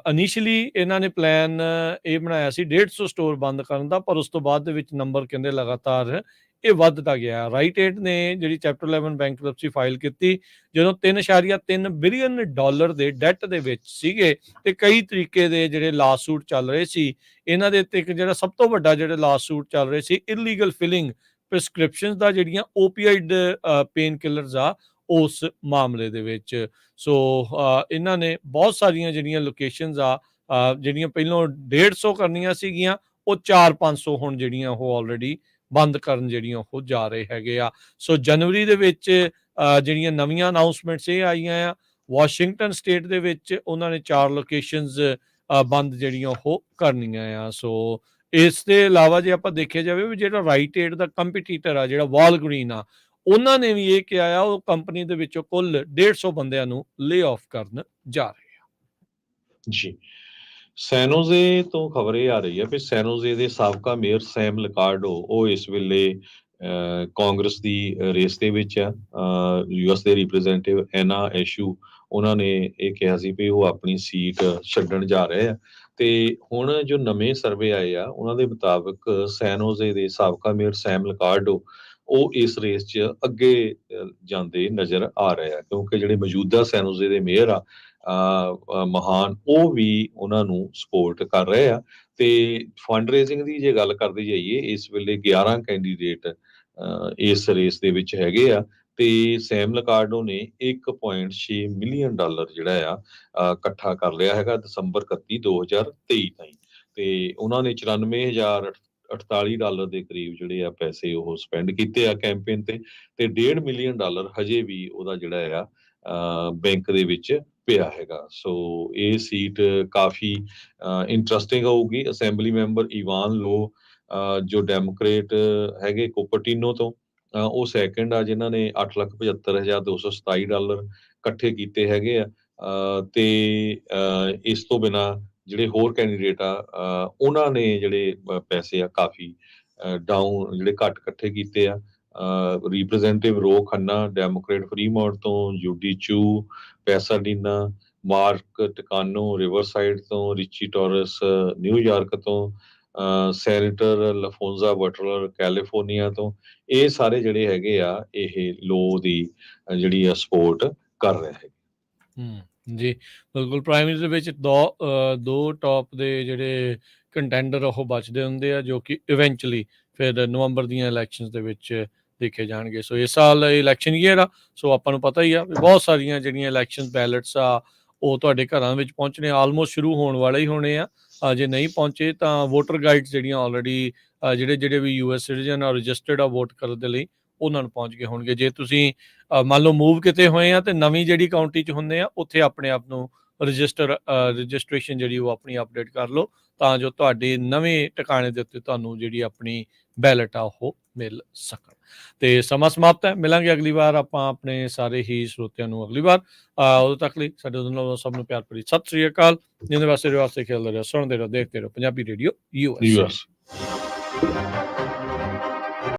ਇਨੀਸ਼ੀਅਲੀ ਇਹਨਾਂ ਨੇ ਪਲਾਨ ਇਹ ਬਣਾਇਆ ਸੀ 150 ਸਟੋਰ ਬੰਦ ਕਰਨ ਦਾ, ਪਰ ਉਸ ਤੋਂ ਬਾਅਦ ਦੇ ਵਿੱਚ ਨੰਬਰ ਕਹਿੰਦੇ ਲਗਾਤਾਰ ਇਹ ਵੱਧਦਾ ਗਿਆ। ਰਾਈਟ ਏਡ ਨੇ ਜਿਹੜੀ ਚੈਪਟਰ 11 ਬੈਂਕਰਪਸੀ ਫਾਈਲ ਕੀਤੀ ਜਦੋਂ $3.3 ਬਿਲੀਅਨ ਦੇ ਡੈਟ ਦੇ ਵਿੱਚ ਸੀਗੇ, ਤੇ ਕਈ ਤਰੀਕੇ ਦੇ ਜਿਹੜੇ ਲਾਸੂਟ ਚੱਲ ਰਹੇ ਸੀ ਇਹਨਾਂ ਦੇ ਉੱਤੇ। ਇੱਕ ਜਿਹੜਾ ਸਭ ਤੋਂ ਵੱਡਾ ਜਿਹੜੇ ਲਾਸੂਟ ਚੱਲ ਰਹੇ ਸੀ ਇਲੀਗਲ ਫਿਲਿੰਗ ਪ੍ਰਿਸਕ੍ਰਿਪਸ਼ਨਸ ਦਾ, ਜਿਹੜੀਆਂ ਓਪੀਆਈਡ ਪੇਨ ਕਿਲਰਸ ਆ ਉਸ ਮਾਮਲੇ ਦੇ ਵਿੱਚ। ਸੋ ਇਹਨਾਂ ਨੇ ਬਹੁਤ ਸਾਰੀਆਂ ਜਿਹੜੀਆਂ ਲੋਕੇਸ਼ਨਸ ਆ ਜਿਹੜੀਆਂ ਪਹਿਲਾਂ 150 ਕਰਨੀਆਂ ਸੀਗੀਆਂ ਉਹ 400-500 ਹੁਣ ਜਿਹੜੀਆਂ ਉਹ ਆਲਰੇਡੀ ਬੰਦ ਕਰਨ ਜਿਹੜੀਆਂ ਉਹ ਜਾ ਰਹੇ ਹੈਗੇ ਆ। ਸੋ ਜਨਵਰੀ ਦੇ ਵਿੱਚ ਜਿਹੜੀਆਂ ਨਵੀਆਂ ਅਨਾਉਂਸਮੈਂਟਸ ਇਹ ਆਈਆਂ ਆ। ਵਾਸ਼ਿੰਗਟਨ ਸਟੇਟ ਦੇ ਵਿੱਚ ਉਹਨਾਂ ਨੇ 4 ਲੋਕੇਸ਼ਨਸ ਬੰਦ ਜਿਹੜੀਆਂ ਉਹ ਕਰਨੀਆਂ ਆ। ਸੋ ਇਸ ਦੇ ਇਲਾਵਾ ਜੇ ਆਪਾਂ ਦੇਖਿਆ ਜਾਵੇ ਵੀ ਜਿਹੜਾ ਰਾਈਟ ਏਡ ਦਾ ਕੰਪੀਟੀਟਰ ਆ ਜਿਹੜਾ ਵਾਲਗ੍ਰੀਨ ਆ, ਉਹਨਾਂ ਨੇ ਵੀ ਇਹ ਕਿਹਾ ਆ ਉਹ ਕੰਪਨੀ ਦੇ ਵਿੱਚੋਂ ਕੁੱਲ 150 ਬੰਦਿਆਂ ਨੂੰ ਲੇ ਆਫ ਕਰਨ ਜਾ ਰਹੇ ਆ। ਜੀ। ਸੈਨੋਜ਼ੇ ਤੋਂ ਖਬਰ ਇਹ ਆ ਰਹੀ ਹੈ ਵੀ ਸੈਨੋਜ਼ੇ ਦੇ ਸਾਬਕਾ ਮੇਅਰ ਸੈਮ ਲਿਕਾਰਡੋ ਉਹ ਇਸ ਵੇਲੇ ਕਾਂਗਰਸ ਦੀ ਰੇਸ ਦੇ ਵਿੱਚ ਆ। US ਦੇ ਰਿਪਰੈਜ਼ੈਂਟੇਟਿਵ ਐਨਾ ਐਸ਼ੂ ਉਹਨਾਂ ਨੇ ਇਹ ਕਿਹਾ ਸੀ ਵੀ ਉਹ ਆਪਣੀ ਸੀਟ ਛੱਡਣ ਜਾ ਰਹੇ ਆ, ਤੇ ਹੁਣ ਜੋ ਨਵੇਂ ਸਰਵੇ ਆਏ ਆ ਉਹਨਾਂ ਦੇ ਮੁਤਾਬਕ ਸੈਨੋਜ਼ੇ ਦੇ ਸਾਬਕਾ ਮੇਅਰ ਸੈਮ ਲਿਕਾਰਡੋ ਉਹ ਇਸ ਰੇਸ 'ਚ ਅੱਗੇ ਜਾਂਦੇ ਨਜ਼ਰ ਆ ਰਹੇ ਆ, ਕਿਉਂਕਿ ਜਿਹੜੇ ਮੌਜੂਦਾ ਸੈਨੋਜ਼ੇ ਦੇ ਮੇਅਰ ਆ ਮਹਾਨ ਉਹ ਵੀ ਉਹਨਾਂ ਨੂੰ ਸਪੋਰਟ ਕਰ ਰਹੇ ਆ। ਤੇ ਫੰਡ ਰੇਜ਼ਿੰਗ ਦੀ ਜੇ ਗੱਲ ਕਰਦੇ ਜਾਈਏ ਇਸ ਵੇਲੇ 11 ਕੈਂਡੀਡੇਟ ਇਸ ਰੇਸ ਦੇ ਵਿੱਚ ਹੈਗੇ ਆ, ਤੇ ਸੈਮ ਲਿਕਾਰਡੋ ਨੇ $1.6 ਮਿਲੀਅਨ ਜਿਹੜਾ ਆ ਇਕੱਠਾ ਕਰ ਲਿਆ ਹੈਗਾ ਦਸੰਬਰ 31, 2023 ਤਾਈਂ। ਤੇ ਉਹਨਾਂ ਨੇ $94,048 ਦੇ ਕਰੀਬ ਜਿਹੜੇ ਆ ਪੈਸੇ ਉਹ ਸਪੈਂਡ ਕੀਤੇ ਆ ਕੈਂਪੇਨ ਤੇ $1.5 ਮਿਲੀਅਨ ਹਜੇ ਵੀ ਉਹਦਾ ਜਿਹੜਾ ਆ ਬੈਂਕ ਦੇ ਵਿੱਚ ਪਿਆ ਹੈਗਾ। ਸੋ ਇਹ ਸੀਟ ਕਾਫੀ ਇੰਟਰਸਟਿੰਗ ਹੋਊਗੀ। ਅਸੈਂਬਲੀ ਮੈਂਬਰ ਇਵਾਨ ਲੋ ਜੋ ਡੈਮੋਕ੍ਰੇਟ ਹੈਗੇ ਕੋਪਰਟੀਨੋ ਤੋਂ, ਉਹ ਸੈਕਿੰਡ ਆ ਜਿਨ੍ਹਾਂ ਨੇ $8,75,227 ਇਕੱਠੇ ਕੀਤੇ ਹੈਗੇ ਆ। ਤੇ ਇਸ ਤੋਂ ਬਿਨਾਂ ਜਿਹੜੇ ਹੋਰ ਕੈਂਡੀਡੇਟ ਆ ਉਹਨਾਂ ਨੇ ਜਿਹੜੇ ਪੈਸੇ ਆ ਕਾਫੀ ਡਾਊਨ ਜਿਹੜੇ ਘੱਟ ਇਕੱਠੇ ਕੀਤੇ ਆ। ਰਿਪਰੈਜ਼ੈਂਟੇਟਿਵ ਰੋ ਖੰਨਾ ਡੈਮੋਕ੍ਰੇਟ ਫਰੀਮੌਂਟ ਤੋਂ, ਜੂਡੀ ਚੂ ਪੈਸਾਡੀਨਾ, ਮਾਰਕ ਟਿਕਾਨੋ ਰਿਵਰਸਾਈਡ ਤੋਂ, ਰਿਚੀ ਟੋਰਸ ਨਿਊਯਾਰਕ ਤੋਂ, ਸੈਨੇਟਰ ਲਫੋਂਜ਼ਾ ਬਟਲਰ ਕੈਲੀਫੋਰਨੀਆ ਤੋਂ, ਇਹ ਸਾਰੇ ਜਿਹੜੇ ਹੈਗੇ ਆ ਇਹ ਲੋ ਦੀ ਜਿਹੜੀ ਆ ਸਪੋਰਟ ਕਰ ਰਹੇ ਹੈਗੇ। ਜੀ ਬਿਲਕੁਲ। ਪ੍ਰਾਇਮਰੀਜ਼ ਦੇ ਵਿੱਚ ਦੋ ਟੌਪ ਦੇ ਜਿਹੜੇ ਕੰਟੈਂਡਰ ਉਹ ਬਚਦੇ ਹੁੰਦੇ ਆ, ਜੋ ਕਿ ਇਵੈਂਚੁਅਲੀ ਫਿਰ ਨਵੰਬਰ ਦੀਆਂ ਇਲੈਕਸ਼ਨਸ ਦੇ ਵਿੱਚ ਦੇਖੇ ਜਾਣਗੇ। ਸੋ ਇਸ ਸਾਲ ਇਲੈਕਸ਼ਨ ਈਅਰ ਆ, ਸੋ ਆਪਾਂ ਨੂੰ ਪਤਾ ਹੀ ਆ ਵੀ ਬਹੁਤ ਸਾਰੀਆਂ ਜਿਹੜੀਆਂ ਇਲੈਕਸ਼ਨ ਬੈਲਟਸ ਆ ਉਹ ਤੁਹਾਡੇ ਘਰਾਂ ਵਿੱਚ ਪਹੁੰਚਣੇ ਆਲਮੋਸਟ ਸ਼ੁਰੂ ਹੋਣ ਵਾਲੇ ਹੀ ਹੋਣੇ ਆ। ਜੇ ਨਹੀਂ ਪਹੁੰਚੇ ਤਾਂ ਵੋਟਰ ਗਾਈਡਸ ਜਿਹੜੀਆਂ ਆਲਰੇਡੀ ਜਿਹੜੇ ਵੀ US ਸਿਟੀਜ਼ਨ ਆ ਰਜਿਸਟਰਡ ਆ ਵੋਟ ਕਰਨ ਦੇ ਲਈ, ਉਹਨਾਂ ਨੂੰ ਪਹੁੰਚ ਗਏ ਹੋਣਗੇ। ਜੇ ਤੁਸੀਂ ਮੰਨ ਲਓ ਮੂਵ ਕਿਤੇ ਹੋਏ ਆ ਤੇ ਨਵੀਂ ਜਿਹੜੀ ਕਾਊਂਟੀ 'ਚ ਹੁੰਦੇ ਆ ਉੱਥੇ ਆਪਣੇ ਆਪ ਨੂੰ ਰਜਿਸਟ੍ਰੇਸ਼ਨ ਜਿਹੜੀ ਉਹ ਆਪਣੀ ਅਪਡੇਟ ਕਰ ਲਓ, ਤਾਂ ਜੋ ਤੁਹਾਡੇ ਨਵੇਂ ਟਿਕਾਣੇ ਦੇ ਉੱਤੇ ਤੁਹਾਨੂੰ ਜਿਹੜੀ ਆਪਣੀ ਬੈਲਟ ਆ ਉਹ ਮਿਲ ਸਕਣ। ਤੇ ਸਮਾਂ ਸਮਾਪਤ ਹੈ, ਮਿਲਾਂਗੇ ਅਗਲੀ ਵਾਰ ਆਪਾਂ ਆਪਣੇ ਸਾਰੇ ਹੀ ਸਰੋਤਿਆਂ ਨੂੰ ਅਗਲੀ ਵਾਰ। ਉਦੋਂ ਤੱਕ ਲਈ ਸਾਡੇ ਵੱਲੋਂ ਸਭ ਨੂੰ ਪਿਆਰ ਭਰੀ ਸਤਿ ਸ੍ਰੀ ਅਕਾਲ। ਜਿੰਦੇ ਵਾਸਤੇ ਖੇਡਦੇ ਰਹੋ, ਸੁਣਦੇ ਰਹੋ, ਦੇਖਦੇ ਰਹੋ ਪੰਜਾਬੀ ਰੇਡੀਓ US।